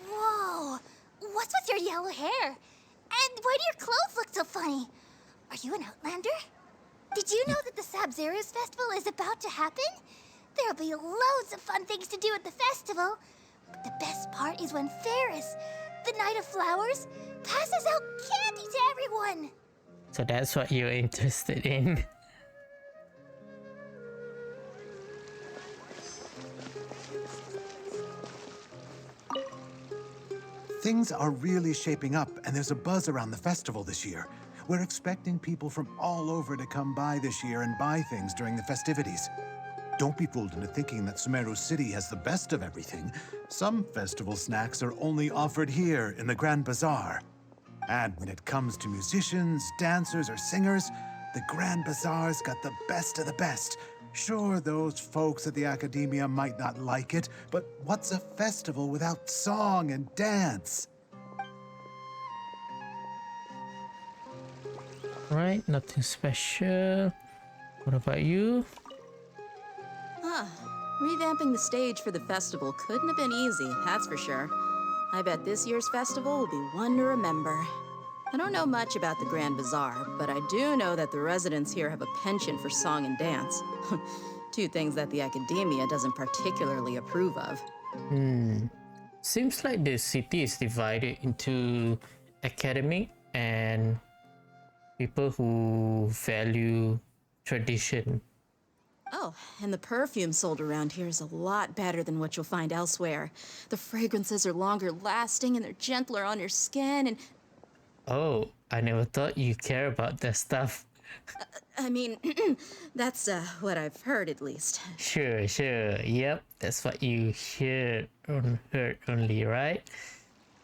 Speaker 2: Whoa! What's with your yellow hair? And why do your clothes look so funny? Are you an outlander? Did you know that the Sabzeruz festival is about to happen? There'll be loads of fun things to do at the festival. But the best part is when Ferris, the Knight of Flowers, passes out candy to everyone.
Speaker 1: So that's what you're interested in.
Speaker 17: Things are really shaping up, and there's a buzz around the festival this year. We're expecting people from all over to come by this year and buy things during the festivities. Don't be fooled into thinking that Sumeru City has the best of everything. Some festival snacks are only offered here in the Grand Bazaar. And when it comes to musicians, dancers, or singers, the Grand Bazaar's got the best of the best. Sure, those folks at the Academia might not like it, but what's a festival without song and dance?
Speaker 1: Right, nothing special. What about you?
Speaker 13: Revamping the stage for the festival couldn't have been easy, that's for sure. I bet this year's festival will be one to remember. I don't know much about the Grand Bazaar, but I do know that the residents here have a penchant for song and dance. Two things that the Academia doesn't particularly approve of.
Speaker 1: Seems like the city is divided into academic and people who value tradition.
Speaker 13: Oh, and the perfume sold around here is a lot better than what you'll find elsewhere. The fragrances are longer lasting and they're gentler on your skin and...
Speaker 1: Oh, I never thought you care about that stuff.
Speaker 13: I mean, that's what I've heard at least.
Speaker 1: Sure. Yep, that's what you heard only, right?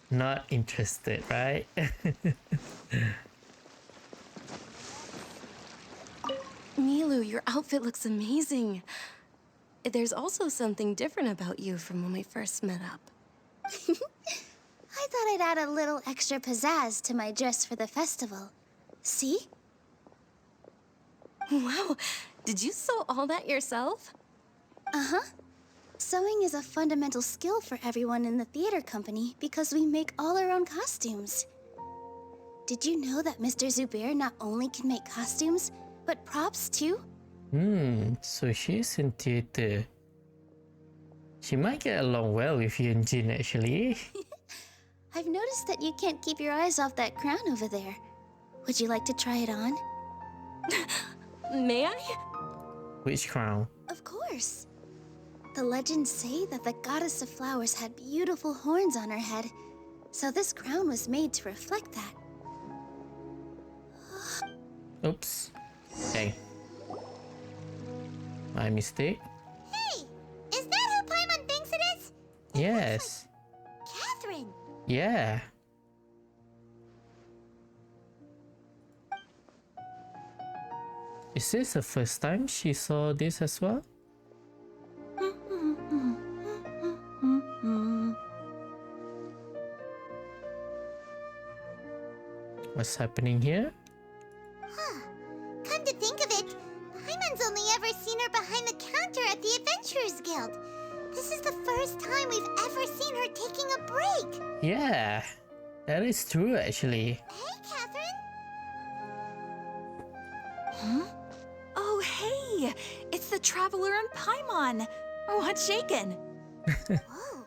Speaker 1: Not interested, right?
Speaker 11: Milu, your outfit looks amazing. There's also something different about you from when we first met up.
Speaker 15: I thought I'd add a little extra pizzazz to my dress for the festival. See?
Speaker 11: Wow, did you sew all that yourself?
Speaker 15: Uh-huh. Sewing is a fundamental skill for everyone in the theater company because we make all our own costumes. Did you know that Mr. Zubair not only can make costumes, but props too?
Speaker 1: So she's in theater. She might get along well with you and Jin, actually.
Speaker 15: I've noticed that you can't keep your eyes off that crown over there. Would you like to try it on?
Speaker 11: May I?
Speaker 1: Which crown?
Speaker 15: Of course. The legends say that the goddess of flowers had beautiful horns on her head, so this crown was made to reflect that.
Speaker 1: Oops. Dang. My mistake.
Speaker 2: Hey, is that who Paimon thinks it is?
Speaker 1: Yes.
Speaker 2: Catherine.
Speaker 1: Yeah. Is this the first time she saw this as well? What's happening here?
Speaker 2: Huh. Come to think of it, Paimon's only ever seen her behind the counter at the Adventurers Guild. This is the first time we've ever seen her taking a break.
Speaker 1: Yeah, that is true actually.
Speaker 2: Hey, Catherine.
Speaker 10: Huh? Oh, hey! It's the Traveler and Paimon! What's shaken?
Speaker 2: Whoa.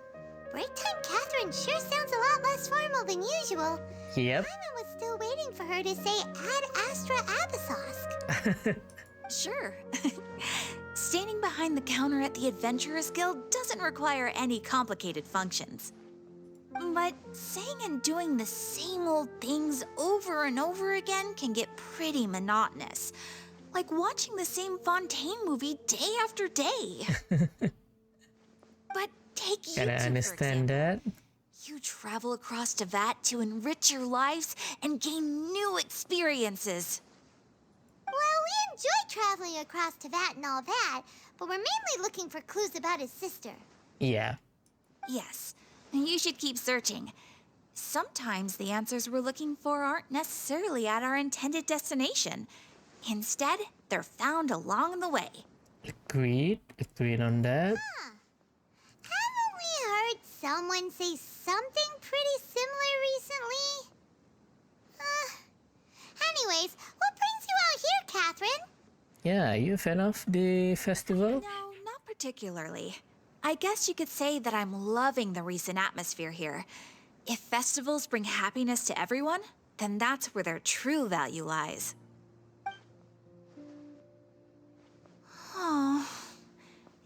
Speaker 2: Break time Catherine sure sounds a lot less formal than usual.
Speaker 1: Yep.
Speaker 2: Paimon was still waiting for her to say Ad Astra Abyssosque.
Speaker 10: Sure. Standing behind the counter at the Adventurers Guild doesn't require any complicated functions. But saying and doing the same old things over and over again can get pretty monotonous. Like watching the same Fontaine movie day after day. But take you two,
Speaker 1: Can I understand that?
Speaker 10: You travel across Teyvat to enrich your lives and gain new experiences.
Speaker 2: Well, we enjoy traveling across Teyvat and all that, but we're mainly looking for clues about his sister.
Speaker 1: Yeah.
Speaker 10: Yes, you should keep searching. Sometimes the answers we're looking for aren't necessarily at our intended destination. Instead, they're found along the way.
Speaker 1: Agreed on that.
Speaker 2: Huh. Haven't we heard someone say something pretty similar recently? Anyways, what brings you out here, Catherine?
Speaker 1: Yeah, you a fan of the festival?
Speaker 10: No, not particularly. I guess you could say that I'm loving the recent atmosphere here. If festivals bring happiness to everyone, then that's where their true value lies. Oh,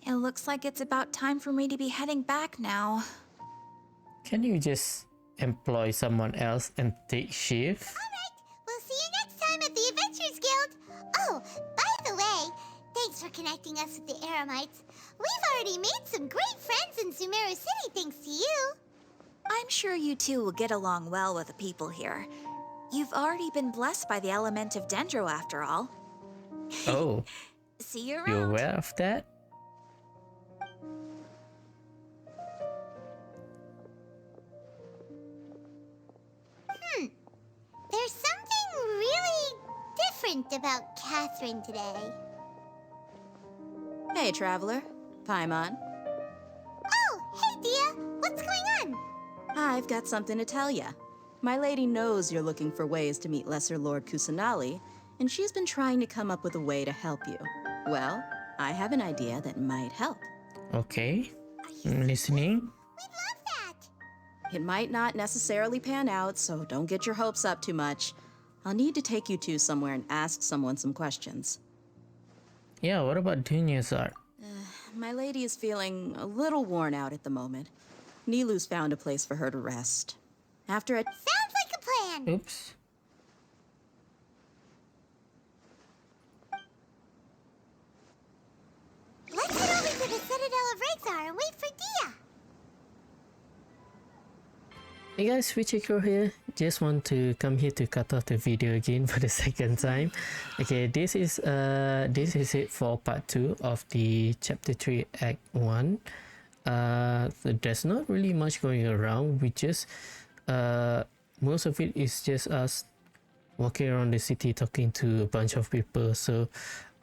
Speaker 10: it looks like it's about time for me to be heading back now.
Speaker 1: Can you just employ someone else and take shift?
Speaker 2: Alright, we'll see you next time at the Adventurers Guild. Oh, by the way, thanks for connecting us with the Eremites. We've already made some great friends in Sumeru City thanks to you.
Speaker 10: I'm sure you two will get along well with the people here. You've already been blessed by the element of Dendro after all.
Speaker 1: Oh.
Speaker 10: See you around.
Speaker 1: You aware of that?
Speaker 2: There's something really different about Catherine today.
Speaker 13: Hey, Traveler. Paimon.
Speaker 2: Oh, hey, Dia. What's going on?
Speaker 13: I've got something to tell ya. My lady knows you're looking for ways to meet Lesser Lord Kusanali, and she's been trying to come up with a way to help you. Well, I have an idea that might help.
Speaker 1: Okay. I'm listening.
Speaker 2: We'd love that.
Speaker 13: It might not necessarily pan out, so don't get your hopes up too much. I'll need to take you two somewhere and ask someone some questions.
Speaker 1: Yeah, what about Dunya's art?
Speaker 13: My lady is feeling a little worn out at the moment. Nilu's found a place for her to rest. After it...
Speaker 2: Sounds like a plan.
Speaker 1: Oops.
Speaker 2: Let's head over to the Citadel of Rexar and wait for Dia.
Speaker 1: Hey guys, Wichiko here. Just want to come here to cut off the video again for the second time. Okay, this is it for part 2 of the chapter 3 act 1. So there's not really much going around. We just most of it is just us walking around the city talking to a bunch of people. So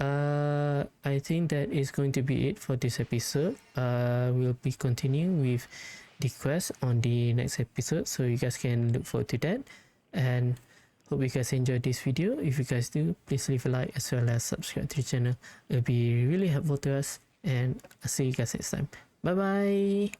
Speaker 1: I think that is going to be it for this episode. We'll be continuing with the quest on the next episode, so you guys can look forward to that, and hope you guys enjoyed this video. If you guys do, please leave a like as well as subscribe to the channel. It'll be really helpful to us, and I'll see you guys next time. Bye bye.